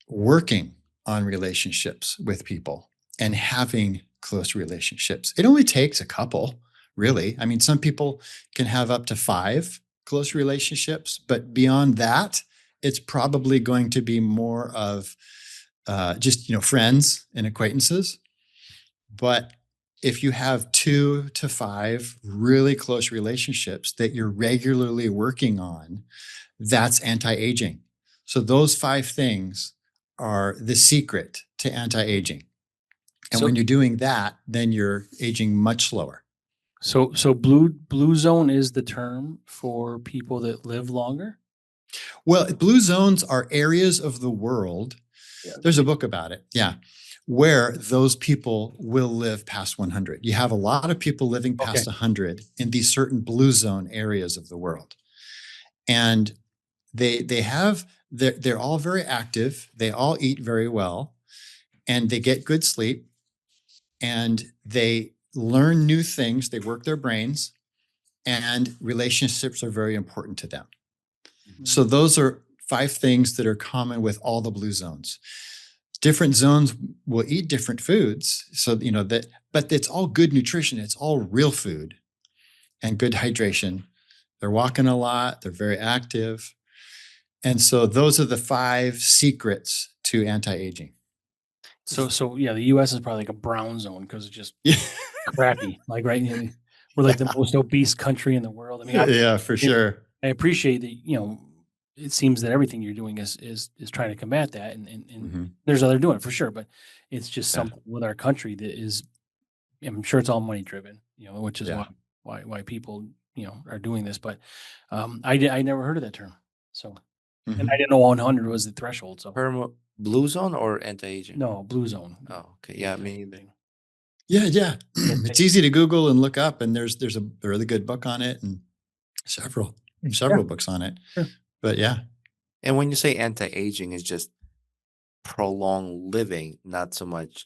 working on relationships with people and having close relationships. It only takes a couple, really. I mean, some people can have up to 5 close relationships, but beyond that, it's probably going to be more of just, friends and acquaintances. But if you have 2 to 5 really close relationships that you're regularly working on, that's anti-aging. So those 5 things are the secret to anti-aging. And when you're doing that, then you're aging much slower. So blue zone is the term for people that live longer. Well, blue zones are areas of the world. Yeah. There's a book about it. Yeah. Where those people will live past 100. You have a lot of people living past 100 in these certain blue zone areas of the world. And they're all very active. They all eat very well and they get good sleep and they learn new things. They work their brains and relationships are very important to them. So those are 5 things that are common with all the blue zones. Different zones will eat different foods. So, but it's all good nutrition. It's all real food and good hydration. They're walking a lot. They're very active. And so those are the 5 secrets to anti-aging. So yeah, the U.S. is probably like a brown zone because it's just Yeah. crappy. Like right, we're like the most obese country in the world. I mean, Yeah, for sure. I appreciate that. It seems that everything you're doing is trying to combat that, and there's other doing it for sure. But it's just something with our country that is, I'm sure it's all money driven. Which is why people are doing this. But I never heard of that term. So, and I didn't know 100 was the threshold. So, Blue zone or anti-aging? no, blue zone. Oh, okay. Yeah, me neither. Yeah. It's easy to Google and look up, and there's a really good book on it, and several books on it. Sure. But yeah. And when you say anti-aging, it's just prolonged living, not so much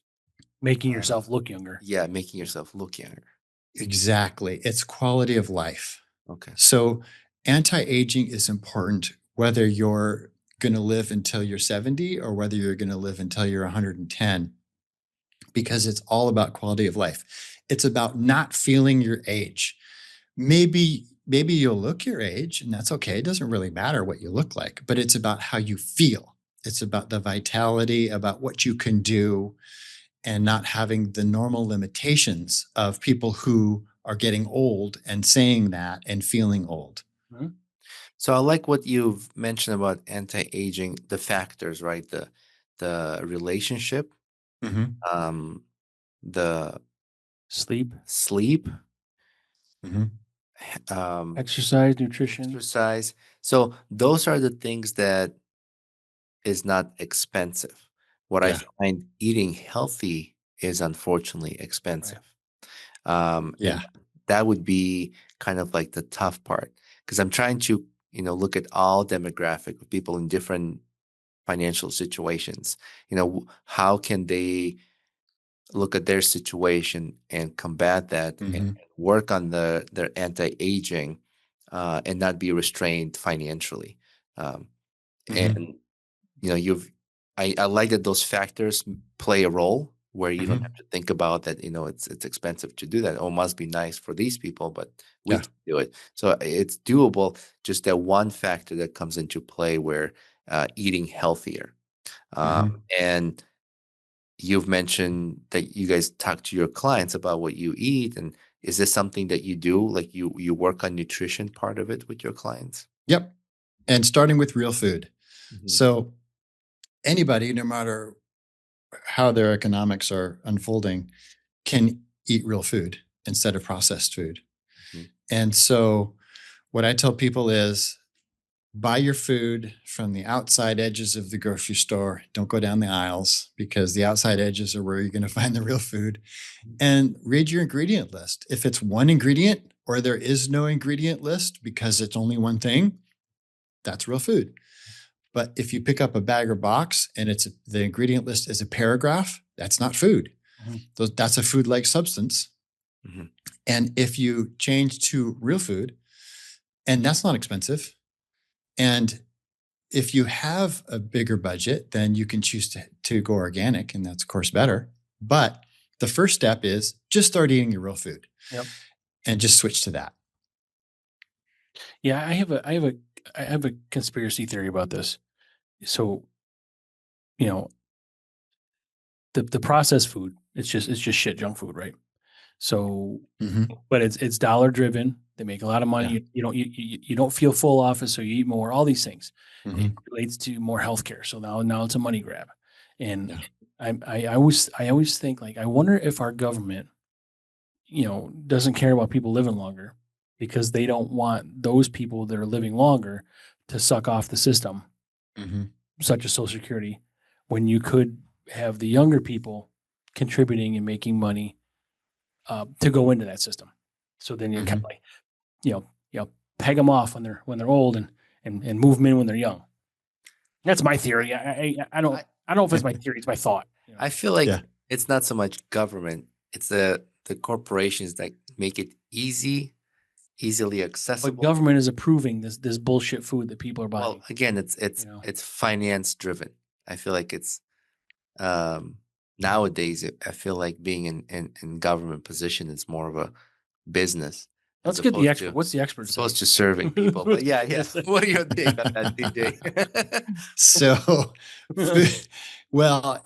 making yourself look younger. Yeah, making yourself look younger. Exactly. It's quality of life. Okay. So anti-aging is important whether you're going to live until you're 70 or whether you're going to live until you're 110, because it's all about quality of life. It's about not feeling your age. Maybe you'll look your age, and that's okay. It doesn't really matter what you look like, but it's about how you feel. It's about the vitality, about what you can do, and not having the normal limitations of people who are getting old and saying that and feeling old. Mm-hmm. So I like what you've mentioned about anti-aging, the factors, right? The relationship, the sleep, exercise, nutrition. So those are the things that is not expensive. What I find eating healthy is unfortunately expensive. Right. And that would be kind of like the tough part, because I'm trying to, look at all demographic of people in different financial situations. How can they look at their situation and combat that and work on their anti-aging and not be restrained financially. And I like that those factors play a role where you don't have to think about that, it's expensive to do that. Oh, it must be nice for these people, but we can do it. So it's doable. Just that one factor that comes into play where eating healthier. And you've mentioned that you guys talk to your clients about what you eat. And is this something that you do? Like you work on nutrition part of it with your clients? Yep. And starting with real food. So anybody, no matter how their economics are unfolding, can eat real food instead of processed food. And so what I tell people is buy your food from the outside edges of the grocery store. Don't go down the aisles, because the outside edges are where you're going to find the real food. And read your ingredient list. If it's one ingredient or there is no ingredient list because it's only one thing, that's real food. But if you pick up a bag or box and the ingredient list is a paragraph, that's not food. That's a food-like substance. And if you change to real food, and that's not expensive, and if you have a bigger budget, then you can choose to go organic, and that's of course better. But the first step is just start eating your real food, and just switch to that. Yeah, I have a conspiracy theory about this. So, the processed food, it's just shit, junk food, right? So, but it's dollar driven. They make a lot of money. You don't feel full off it, so you eat more. All these things. It relates to more healthcare. So now it's a money grab, and I always think, like, I wonder if our government, doesn't care about people living longer because they don't want those people that are living longer to suck off the system, such as Social Security, when you could have the younger people contributing and making money to go into that system. So then you kind of like, peg them off when they're old and move them in when they're young. That's my theory. I don't know if it's my theory. It's my thought. I feel like it's not so much government. It's the corporations that make it easily accessible. But government is approving this bullshit food that people are buying. Well, again, it's finance driven. I feel like it's nowadays. I feel like being in government position is more of a business. Let's get the expert. What's the expert supposed to serving people? But yeah. What are your take on that, DJ? So, well,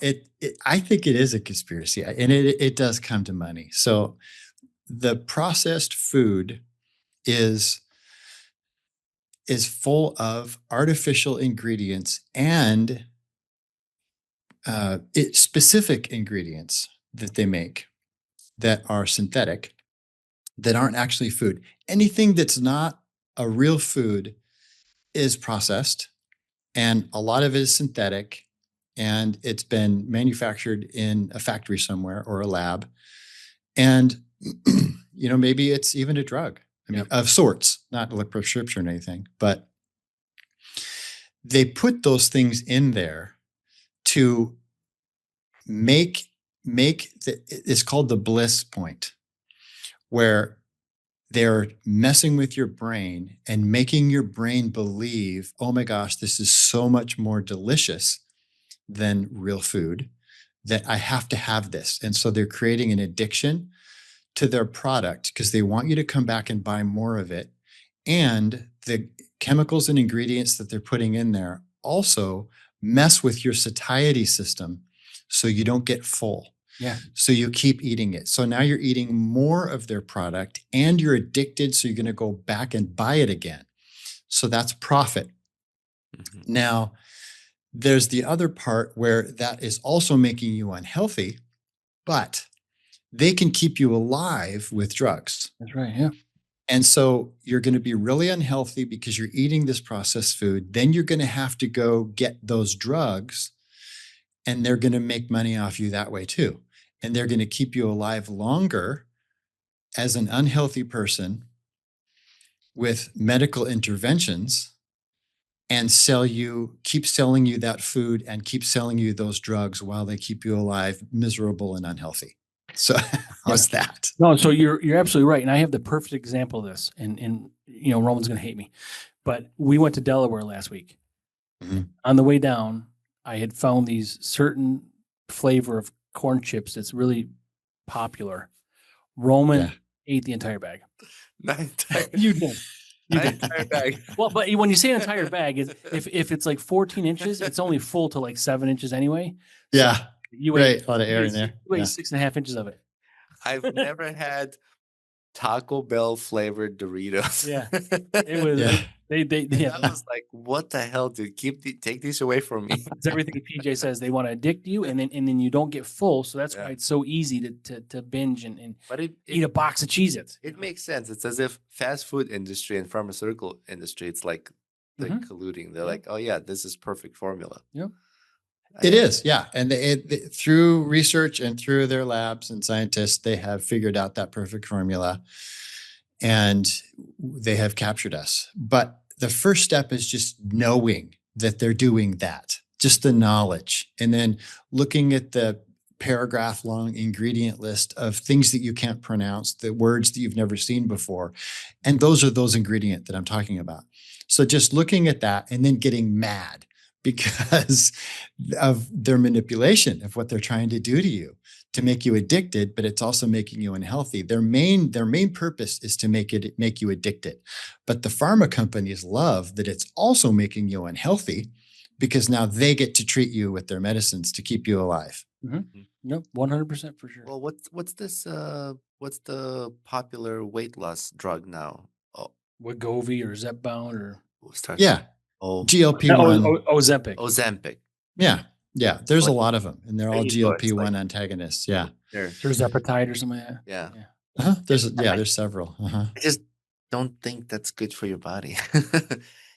I think it is a conspiracy, and it does come to money. So, the processed food is full of artificial ingredients and specific ingredients that they make that are synthetic, that aren't actually food. Anything that's not a real food is processed, and a lot of it is synthetic, and it's been manufactured in a factory somewhere or a lab. And, maybe it's even a drug, of sorts, not like prescription or anything, but they put those things in there to make it's called the bliss point, where they're messing with your brain and making your brain believe, oh my gosh, this is so much more delicious than real food, that I have to have this. And so they're creating an addiction to their product because they want you to come back and buy more of it. And the chemicals and ingredients that they're putting in there also mess with your satiety system so you don't get full. Yeah. So you keep eating it. So now you're eating more of their product and you're addicted. So you're going to go back and buy it again. So that's profit. Now, there's the other part where that is also making you unhealthy, but they can keep you alive with drugs. That's right. Yeah. And so you're going to be really unhealthy because you're eating this processed food. Then you're going to have to go get those drugs, and they're going to make money off you that way too. And they're going to keep you alive longer as an unhealthy person with medical interventions, and keep selling you that food and keep selling you those drugs while they keep you alive, miserable and unhealthy. So how's that? No, so you're absolutely right. And I have the perfect example of this. And Roman's going to hate me, but we went to Delaware last week. On the way down, I had found these certain flavor of corn chips that's really popular. Roman ate the entire bag. You did. Entire bag. Well, but when you say an entire bag, if it's like 14 inches, it's only full to like 7 inches anyway. Yeah. So you ate a lot of air in there. You ate 6.5 inches of it. I've never had Taco Bell flavored Doritos. Yeah. It was I was like, what the hell, dude? Take these away from me. It's everything PJ says. They want to addict you, and then you don't get full. So that's why it's so easy to binge and eat a box of Cheez-Its. It makes sense. It's as if fast food industry and pharmaceutical industry, it's like they're colluding. They're like, oh yeah, this is perfect formula. Yeah. It is, yeah. And through research and through their labs and scientists, they have figured out that perfect formula, and they have captured us. But the first step is just knowing that they're doing that, just the knowledge, and then looking at the paragraph long ingredient list of things that you can't pronounce, the words that you've never seen before. And those are those ingredients that I'm talking about. So just looking at that and then getting mad because of their manipulation of what they're trying to do to you to make you addicted, but it's also making you unhealthy. Their main purpose is to make you addicted. But the pharma companies love that it's also making you unhealthy because now they get to treat you with their medicines to keep you alive. Yep, 100% for sure. Well, what's this? What's the popular weight loss drug now? Oh, Wegovy or Zepbound or GLP-1. Ozempic. Ozempic. Yeah. There's a lot of them, and they're all GLP-1 antagonists. Yeah. Tirzepatide or something like that. Yeah. There's several. I just don't think that's good for your body.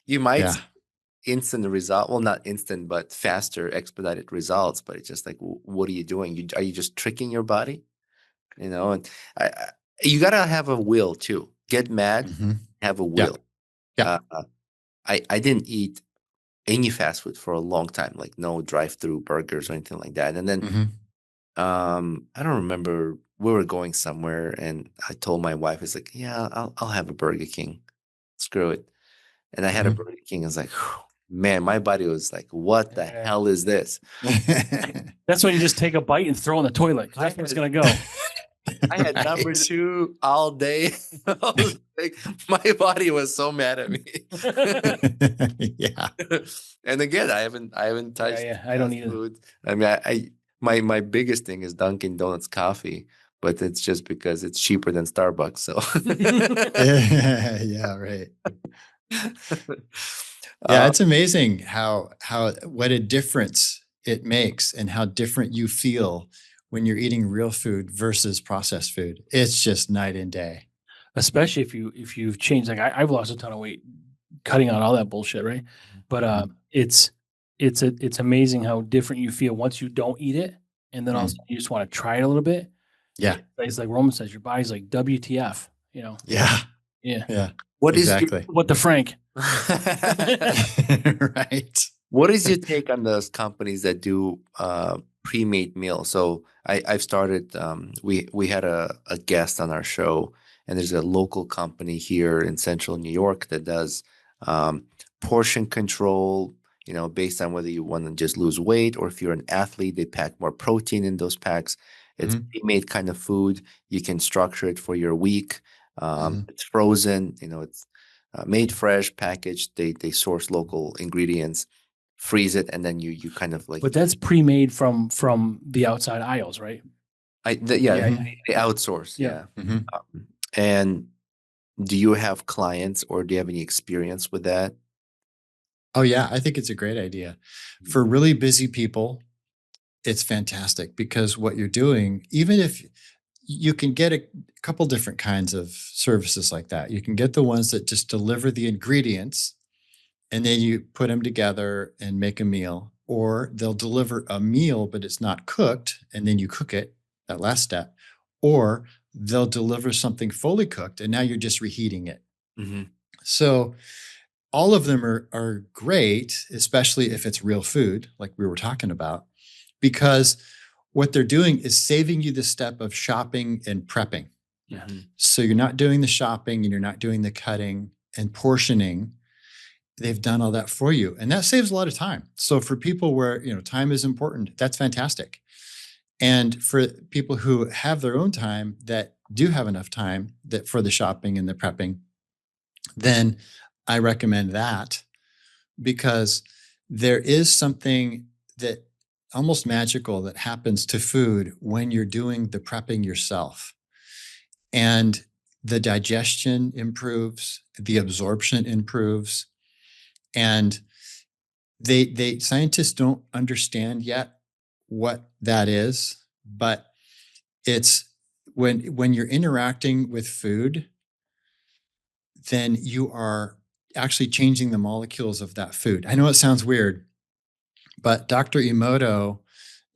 You might Yeah. see instant result, well, not instant, but faster, expedited results. But it's just like, what are you doing? Are you just tricking your body? And you gotta have a will too. Get mad, Hmm. have a Yeah. will. Yeah. Uh, I didn't eat any fast food for a long time, like no drive-through burgers or anything like that. And then Hmm. I don't remember, we were going somewhere and I told my wife, it's like, yeah, I'll have a Burger King. Screw it. And I had a Hmm. Burger King. I was like, man, my body was like, what the Yeah. hell is this? That's when you just take a bite and throw in the toilet. 'Cause that's where it's gonna go. I had number Right. 2 all day. I was like, my body was so mad at me. Yeah. And again, I haven't Yeah, touched yeah. I don't fast either. food. I mean, my biggest thing is Dunkin' Donuts coffee, but it's just because it's cheaper than Starbucks. So Yeah, right. Yeah, uh, it's amazing how what a difference it makes and how different you feel when you're eating real food versus processed food. It's just night and day. Especially if you've changed. Like I've lost a ton of weight cutting out all that bullshit, right? But Mhm. it's amazing how different you feel once you don't eat it, and then all of a Mm. sudden you just want to try it a little bit. Yeah. It's like Roman says, your body's like WTF, you know? Yeah. Yeah. Yeah. what is your Exactly. What the Frank? Right. what is your take on those companies that do pre-made meals? So I've started. We had a guest on our show, and there's a local company here in Central New York that does um, portion control. Based on whether you want to just lose weight or if you're an athlete, they pack more protein in those packs. It's Mhm. pre-made kind of food. You can structure it for your week. Mhm. It's frozen. It's made fresh, packaged. They source local ingredients, freeze it, and then you kind of like But that's pre-made from the outside aisles, right? yeah, Yeah, Mhm. yeah, they outsource, yeah. yeah. Mhm. And do you have clients or do you have any experience with that? Oh yeah, I think it's a great idea. For really busy people, it's fantastic because what you're doing, even if you can get a couple different kinds of services like that. You can get the ones that just deliver the ingredients and then you put them together and make a meal, or they'll deliver a meal, but it's not cooked, and then you cook it, that last step, or they'll deliver something fully cooked and now you're just reheating it. Hmm. So all of them are great, especially if it's real food, like we were talking about, because what they're doing is saving you the step of shopping and prepping. Yeah. Hmm. So you're not doing the shopping and you're not doing the cutting and portioning. They've done all that for you. And that saves a lot of time. So for people where, time is important, that's fantastic. And for people who have their own time that do have enough time that for the shopping and the prepping, then I recommend that because there is something that almost magical that happens to food when you're doing the prepping yourself. And the digestion improves, the absorption improves, and they scientists don't understand yet what that is, but it's when you're interacting with food, then you are actually changing the molecules of that food. I know it sounds weird, but Dr. Emoto,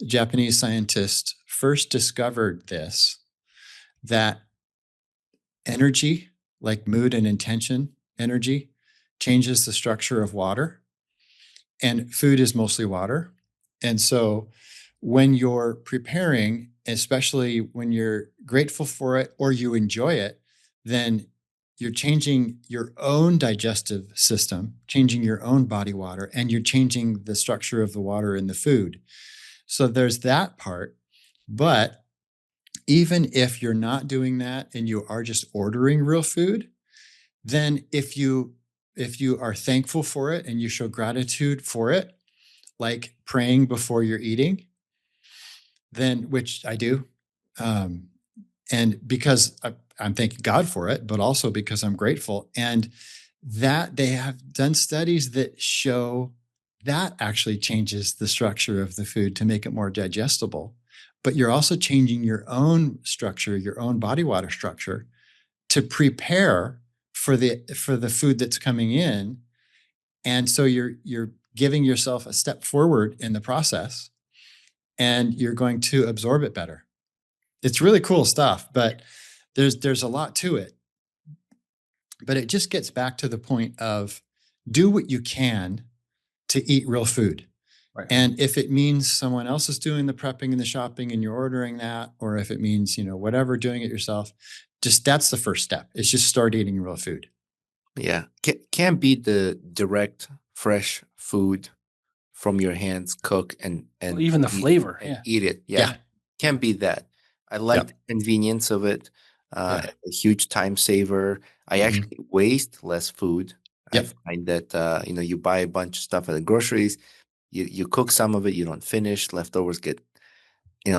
Japanese scientist, first discovered this, that energy, like mood and intention energy, changes the structure of water, and food is mostly water. And so when you're preparing, especially when you're grateful for it or you enjoy it, then you're changing your own digestive system, changing your own body water, and you're changing the structure of the water in the food. So there's that part. But even if you're not doing that and you are just ordering real food, then if you are thankful for it and you show gratitude for it, like praying before you're eating, then which I do, um, and because I'm thanking God for it, but also because I'm grateful, and that they have done studies that show that actually changes the structure of the food to make it more digestible. but you're also changing your own structure, your own body water structure to prepare for the food that's coming in. And so you're giving yourself a step forward in the process, and you're going to absorb it better. It's really cool stuff, but there's a lot to it. But it just gets back to the point of do what you can to eat real food. Right. And if it means someone else is doing the prepping and the shopping and you're ordering that, or if it means, whatever, doing it yourself, just that's the first step. It's just start eating real food. Yeah. Can't beat the direct, fresh food from your hands, cook and Well, even the flavor. and Yeah. eat it. Yeah. Yeah. Can't beat that. I like the convenience of it. Yeah. A huge time saver. I actually waste less food. Yep. I find that you buy a bunch of stuff at the groceries, you cook some of it, you don't finish, leftovers get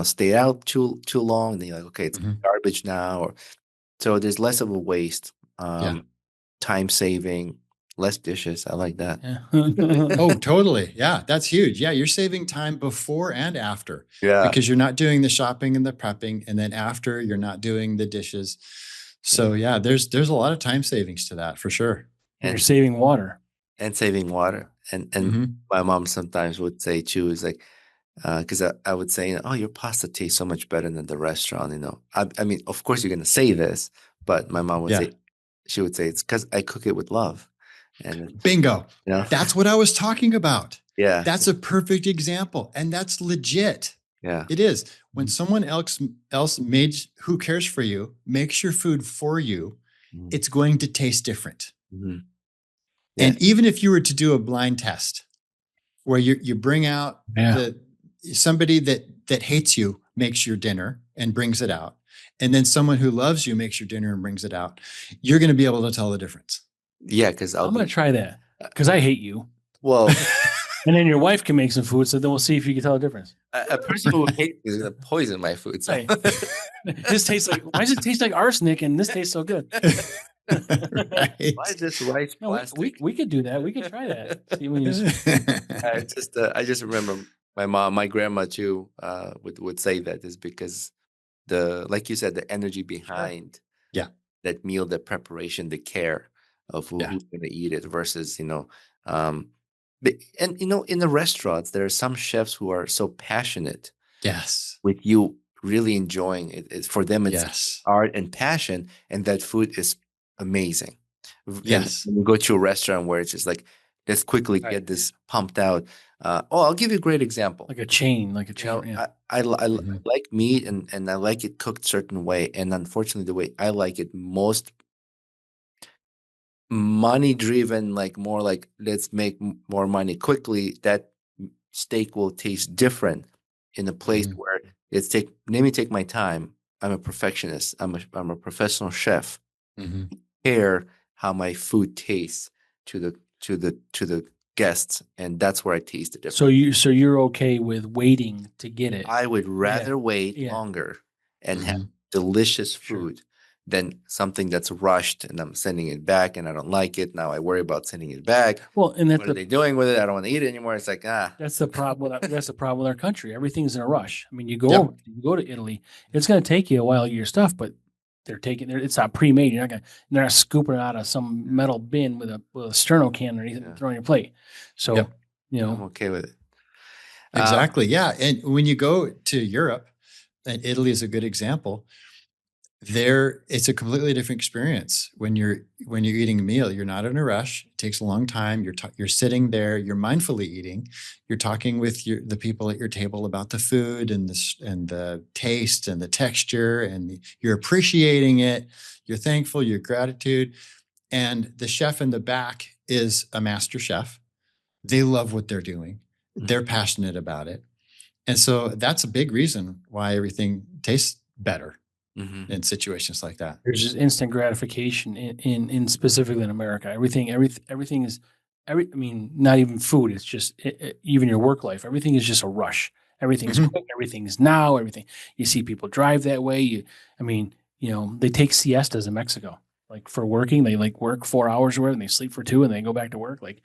stay out too long, and then you're like, okay, it's garbage now, or so there's less of a waste. Time saving, less dishes. I like that. Yeah. Oh, totally. Yeah, that's huge. Yeah, you're saving time before and after. Yeah. Because you're not doing the shopping and the prepping, and then after you're not doing the dishes. So yeah, there's a lot of time savings to that for sure. And you're saving water. And saving water. And my mom sometimes would say too, is like, because I would say, oh, your pasta tastes so much better than the restaurant. I mean, of course you're gonna say this, but my mom would say, she would say, it's because I cook it with love. And bingo. That's what I was talking about. Yeah. That's a perfect example. And that's legit. Yeah. It is. When someone else who cares for you, makes your food for you, it's going to taste different. Yeah. And even if you were to do a blind test where you bring out somebody that hates you makes your dinner and brings it out, and then someone who loves you makes your dinner and brings it out, you're going to be able to tell the difference. Yeah, because I'm going to try that because I hate you. Well, and then your wife can make some food, so then we'll see if you can tell the difference. A person who hates me is going to poison my food. So. This tastes like, why does it taste like arsenic and this tastes so good? Right. Why is this rice plastic? We could do that. We could try that. See when I just remember my grandma too would say that is because like you said, the energy behind that meal, the preparation, the care of who's going to eat it versus in the restaurants there are some chefs who are so passionate with you really enjoying it. For them it's art and passion, and that food is amazing. Yes. And you go to a restaurant where it's just like, let's quickly get this pumped out. I'll give you a great example. Like a chain. I like meat and I like it cooked a certain way. And unfortunately, the way I like it most money driven, like more like let's make more money quickly, that steak will taste different in a place where let me take my time. I'm a perfectionist. I'm a professional chef. Care how my food tastes to the guests, and that's where I taste the difference. So you're okay with waiting to get it? I would rather wait longer and have delicious food than something that's rushed and I'm sending it back and I don't like it. Now I worry about sending it back. Well, and what are they doing with it? I don't want to eat it anymore. It's like That's the problem. That's the problem with our country. Everything's in a rush. I mean, you go to Italy, it's going to take you a while to get your stuff, but it's not pre-made. They're not scooping it out of some metal bin with a sterno can or anything and throwing your plate. So I'm okay with it. Exactly. Yeah. And when you go to Europe, and Italy is a good example, it's a completely different experience. When you're eating a meal, you're not in a rush. It takes a long time. You're sitting there, you're mindfully eating. You're talking with the people at your table about the food and the taste and the texture, and you're appreciating it. You're thankful, your gratitude. And the chef in the back is a master chef. They love what they're doing. They're passionate about it. And so that's a big reason why everything tastes better. In situations like that, there's just instant gratification in specifically in America. Everything is I mean, not even food. It's just even your work life. Everything is just a rush. Everything's quick. Everything's now. Everything you see people drive that way. They take siestas in Mexico, like for working. They like work 4 hours or whatever, and they sleep for 2, and they go back to work. Like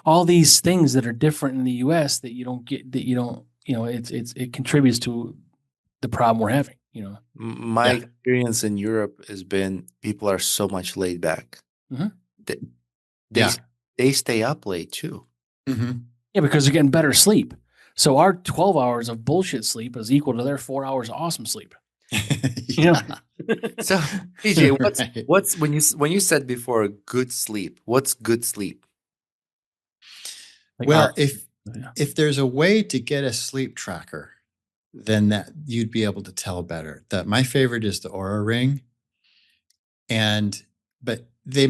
all these things that are different in the U.S. that you don't get, that you don't it contributes to the problem we're having. My Yeah. experience in Europe has been people are so much laid back. Mhm. They, Yeah. they stay up late too. Mhm. Yeah, because they're getting better sleep. So our 12 hours of bullshit sleep is equal to their 4 hours of awesome sleep. You know? So, PJ, Right. what's when you said before good sleep? What's good sleep? Like Well, our- yeah. if there's a way to get a sleep tracker, then that you'd be able to tell better. That my favorite is the Aura Ring, but they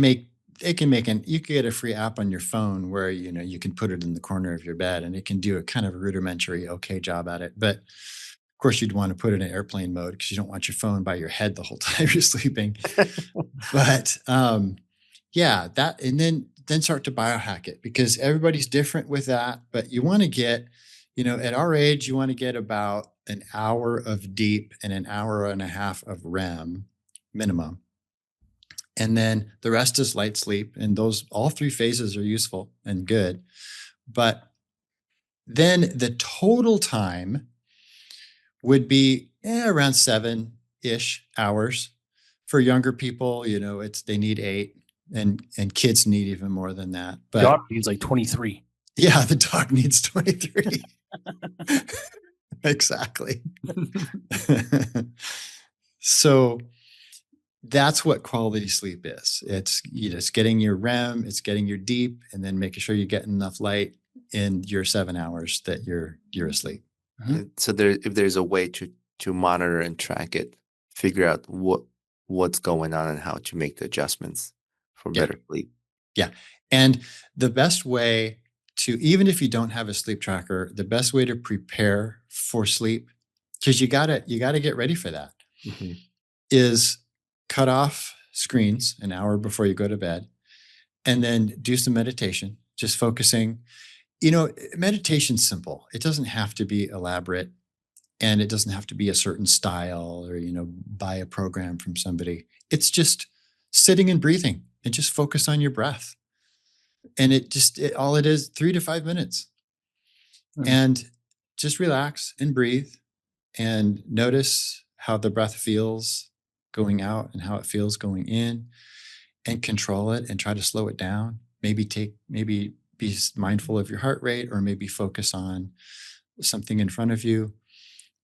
can make you can get a free app on your phone where you can put it in the corner of your bed and it can do a kind of rudimentary okay job at it. But of course, you'd want to put it in airplane mode because you don't want your phone by your head the whole time you're sleeping. But yeah, that and then start to biohack it because everybody's different with that. But you want to get, at our age, you want to get about an hour of deep and an hour and a half of REM minimum. And then the rest is light sleep. And all three phases are useful and good. But then the total time would be around 7-ish hours. For younger people, they need 8, and kids need even more than that. But Dog needs like 23. yeah, the dog needs 23. Exactly. So that's what quality sleep is. It's getting your REM, it's getting your deep, and then making sure you get enough light in your 7 hours that you're asleep. So if there's a way to monitor and track it, figure out what's going on and how to make the adjustments for better sleep. Yeah. And the best way even if you don't have a sleep tracker, the best way to prepare for sleep, because you gotta get ready for that, is cut off screens an hour before you go to bed, and then do some meditation, just focusing. Meditation's simple. It doesn't have to be elaborate, and it doesn't have to be a certain style or, buy a program from somebody. It's just sitting and breathing and just focus on your breath. And all it is 3 to 5 minutes. And just relax and breathe and notice how the breath feels going out and how it feels going in, and control it and try to slow it down. Maybe be mindful of your heart rate, or maybe focus on something in front of you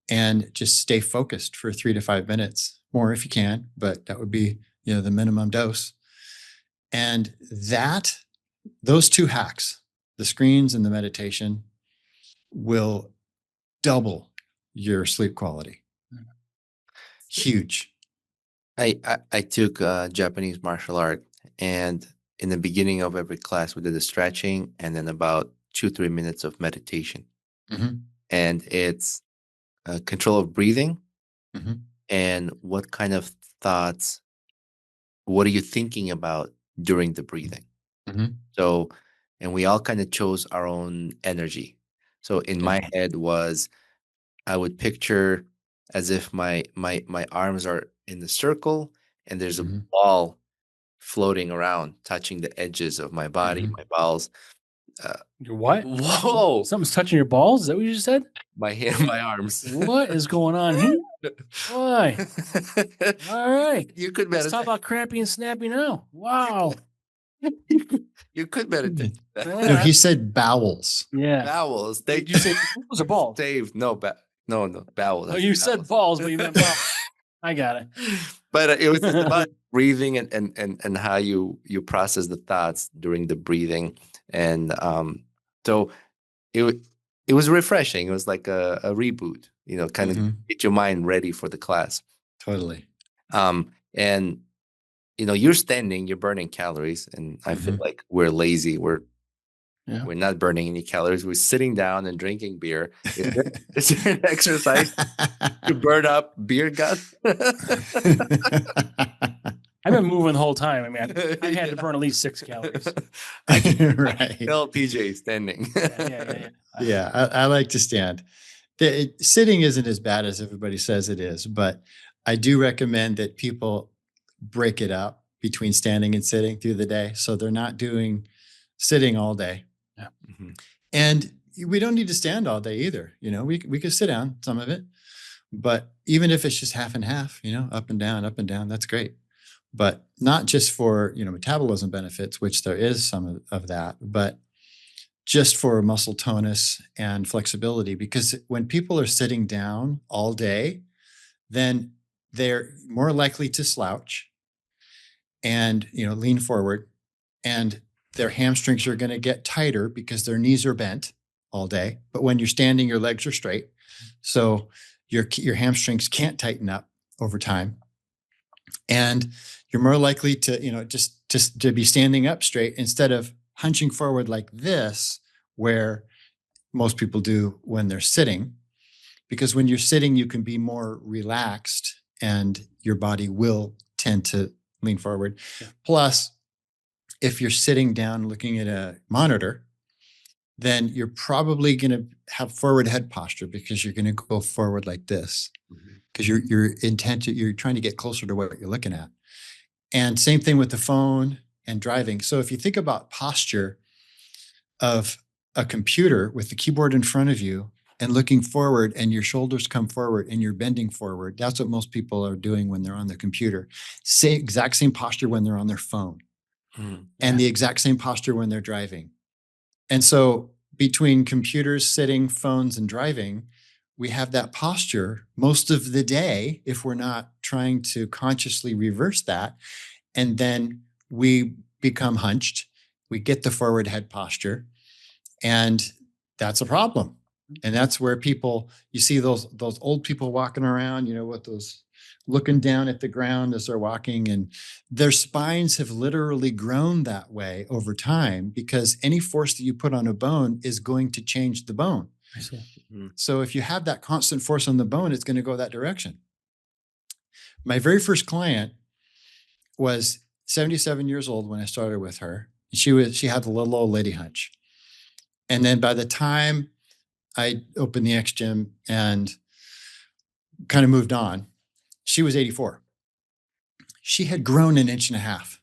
and just stay focused for 3 to 5 minutes, more if you can, but that would be, the minimum dose. And those 2 hacks, the screens and the meditation, will double your sleep quality. Huge. I took Japanese martial art, and in the beginning of every class, we did the stretching and then about 2-3 minutes of meditation. And it's control of breathing and what kind of thoughts, what are you thinking about during the breathing? So, and we all kind of chose our own energy. So in my head I would picture as if my arms are in the circle and there's a ball floating around, touching the edges of my body, my bowels. Your what? Whoa! Something's touching your balls? Is that what you just said? My hand, my arms. What is going on here? Why? All right. You could Let's meditate. talk about crampy and snappy now. Wow. You could meditate. No, he said bowels. Yeah. Bowels. Did you say balls or balls? Dave, no, no, bowels. Oh, you said balls, but you meant balls. I got it. But it was just about breathing and how you process the thoughts during the breathing. And so it was refreshing. It was like a reboot, kind of get your mind ready for the class. Totally. And you're standing, you're burning calories, and I feel like we're lazy. We're not burning any calories. We're sitting down and drinking beer. Is there an exercise to burn up beer guts? I've been moving the whole time. I mean, I had to burn at least 6 calories. I can Right. tell PJ standing. Yeah, I like to stand. Sitting isn't as bad as everybody says it is, but I do recommend that people break it up between standing and sitting through the day, so they're not doing sitting all day. Yeah. And we don't need to stand all day either. You know, we could sit down some of it, but even if it's just half and half, you know, up and down, that's great. But not just for, you know, metabolism benefits, which there is some of that, but just for muscle tonus and flexibility. Because when people are sitting down all day, then they're more likely to slouch and, you know, lean forward, and their hamstrings are going to get tighter because their knees are bent all day. But when you're standing, your legs are straight. So your hamstrings can't tighten up over time. And you're more likely to, you know, just to be standing up straight instead of hunching forward like this, where most people do when they're sitting. Because when you're sitting, you can be more relaxed and your body will tend to lean forward. Yeah. Plus, if you're sitting down looking at a monitor, then you're probably going to have forward head posture because you're going to go forward like this, because you're trying to get closer to what you're looking at. And same thing with the phone and driving. So if you think about posture of a computer with the keyboard in front of you and looking forward, and your shoulders come forward and you're bending forward, that's what most people are doing when they're on their computer. Exact same posture when they're on their phone, and the exact same posture when they're driving. And so between computers, sitting, phones, and driving, we have that posture most of the day if we're not trying to consciously reverse that. And then we become hunched, we get the forward head posture, and that's a problem. And that's where people, you see those old people walking around, you know, with those looking down at the ground as they're walking, and their spines have literally grown that way over time because any force that you put on a bone is going to change the bone. I see. So if you have that constant force on the bone, it's going to go that direction. My very first client was 77 years old when I started with her. She had the little old lady hunch. And then by the time I opened the X Gym and kind of moved on, she was 84. She had grown an inch and a half.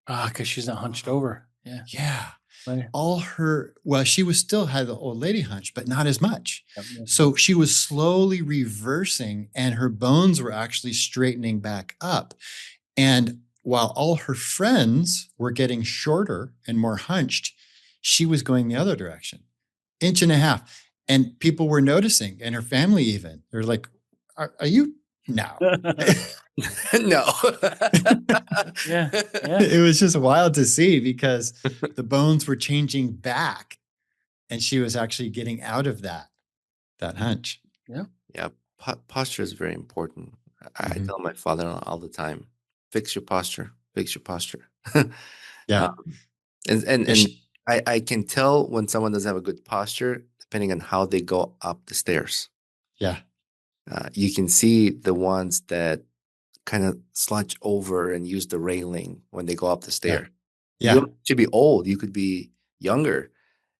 Because she's not hunched over. Yeah. Yeah. Right. She was still had the old lady hunch, but not as much. So she was slowly reversing and her bones were actually straightening back up. And while all her friends were getting shorter and more hunched, she was going the other direction, inch and a half. And people were noticing, and her family even. They're like, are you? No. No. Yeah. It was just wild to see because the bones were changing back and she was actually getting out of that hunch. Yeah. Yeah. Posture is very important. I tell my father all the time, fix your posture, fix your posture. Yeah. And I can tell when someone doesn't have a good posture, depending on how they go up the stairs. Yeah. You can see the ones that kind of slouch over and use the railing when they go up the stair. Yeah. You don't should be old. You could be younger.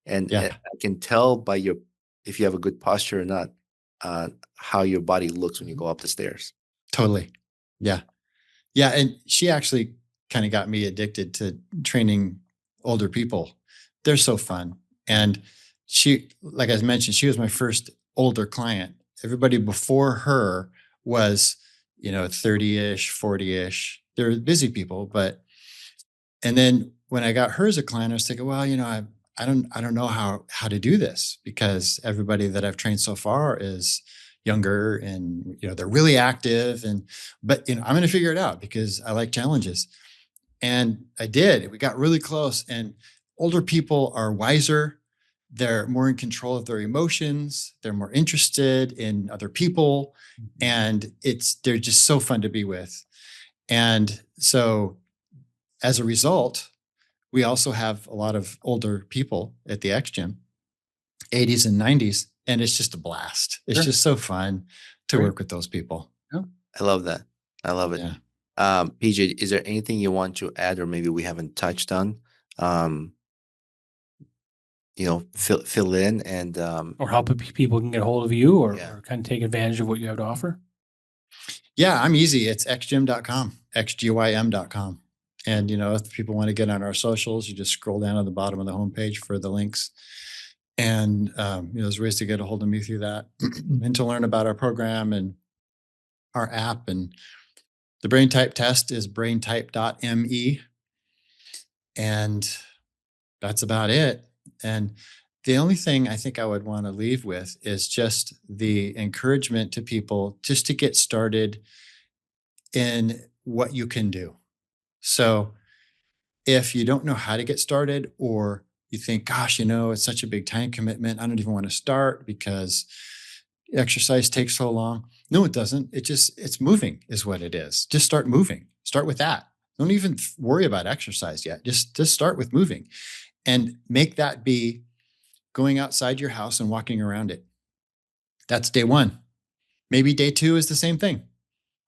And Yeah. I can tell by if you have a good posture or not, how your body looks when you go up the stairs. Totally. Yeah. Yeah. And she actually kind of got me addicted to training older people. They're so fun. And she, like I mentioned, she was my first older client. Everybody before her was, 30-ish, 40-ish. They're busy people, and then when I got her as a client, I was thinking, well, I don't know how to do this because everybody that I've trained so far is younger and, they're really active but I'm going to figure it out because I like challenges. And I did. We got really close, and older people are wiser. They're more in control of their emotions. They're more interested in other people, and they're just so fun to be with. And so as a result, we also have a lot of older people at the X Gym, 80s and 90s, and it's just a blast. It's just so fun to work with those people. Yeah. I love that. I love it. Yeah. PJ, is there anything you want to add or maybe we haven't touched on? Fill in and or how people can get a hold of you or kind of take advantage of what you have to offer. Yeah, I'm easy. It's xgym.com, xgym.com. And, if people want to get on our socials, you just scroll down at the bottom of the homepage for the links. And there's ways to get a hold of me through that and to learn about our program and our app. And the brain type test is braintype.me. And that's about it. And the only thing I think I would want to leave with is just the encouragement to people just to get started in what you can do. So if you don't know how to get started, or you think, gosh, it's such a big time commitment, I don't even want to start because exercise takes so long. No, it doesn't. It's moving is what it is. Just start moving. Start with that. Don't even worry about exercise yet. Just start with moving, and make that be going outside your house and walking around it. That's day one. Maybe day two is the same thing.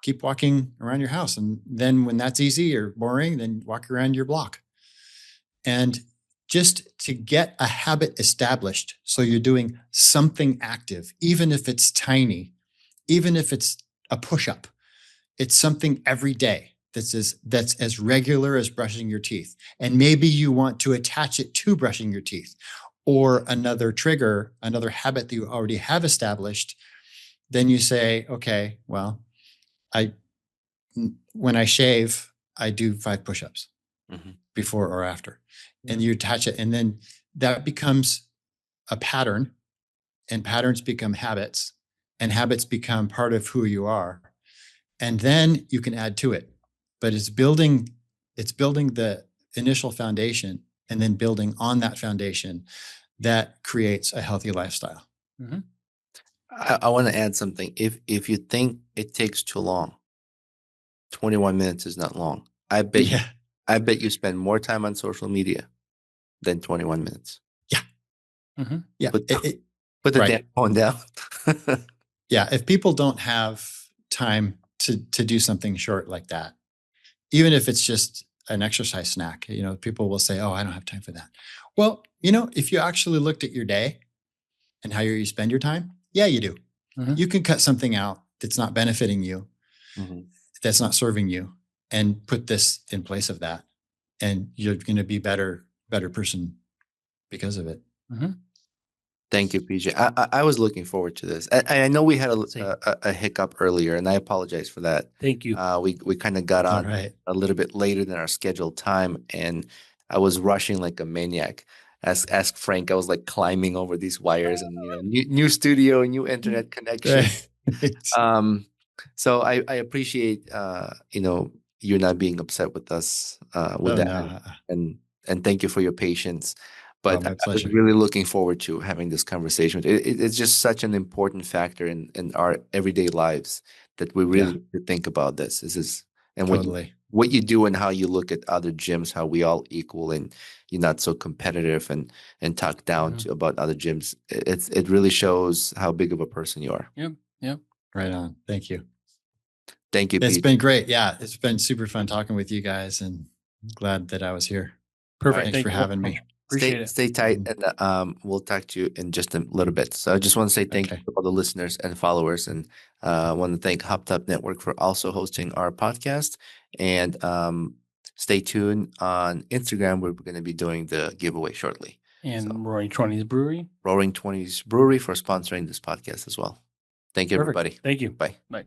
Keep walking around your house. And then when that's easy or boring, then walk around your block. And just to get a habit established, so you're doing something active, even if it's tiny, even if it's a push-up, it's something every day that's as regular as brushing your teeth. And maybe you want to attach it to brushing your teeth, or another trigger, another habit that you already have established. Then you say, okay, well, when I shave, I do 5 push-ups before or after. And you attach it, and then that becomes a pattern, and patterns become habits, and habits become part of who you are. And then you can add to it. But it's building the initial foundation, and then building on that foundation that creates a healthy lifestyle. Mm-hmm. I want to add something. If you think it takes too long, 21 minutes is not long. I bet you spend more time on social media than 21 minutes. Yeah. Mm-hmm. Yeah. Put the damn phone down. Yeah. If people don't have time to do something short like that, even if it's just an exercise snack, people will say, oh, I don't have time for that. Well, if you actually looked at your day and how you spend your time, yeah, you do. Mm-hmm. You can cut something out that's not benefiting you, that's not serving you, and put this in place of that. And you're going to be better person because of it. Mm-hmm. Thank you, PJ. I was looking forward to this. I know we had a hiccup earlier, and I apologize for that. Thank you. We kind of got on a little bit later than our scheduled time, and I was rushing like a maniac. Ask Frank. I was like climbing over these wires, and new studio, new internet connection. Right. So I appreciate you not being upset with us with that, no. and thank you for your patience. But I was really looking forward to having this conversation. It's just such an important factor in our everyday lives that we really need to think about this. What you do and how you look at other gyms, how we all equal, and you're not so competitive and talk down about other gyms. It really shows how big of a person you are. Yep. Right on. Thank you. Thank you, It's Pete. been great. Yeah, it's been super fun talking with you guys, and glad that I was here. Perfect. Thanks for having me. Appreciate it. Stay tight, and we'll talk to you in just a little bit. So I just want to say thank you to all the listeners and followers, and I want to thank Hopped Up Network for also hosting our podcast. And stay tuned on Instagram. We're going to be doing the giveaway shortly. And Roaring 20s Brewery. Roaring 20s Brewery for sponsoring this podcast as well. Thank you, everybody. Thank you. Bye. Bye.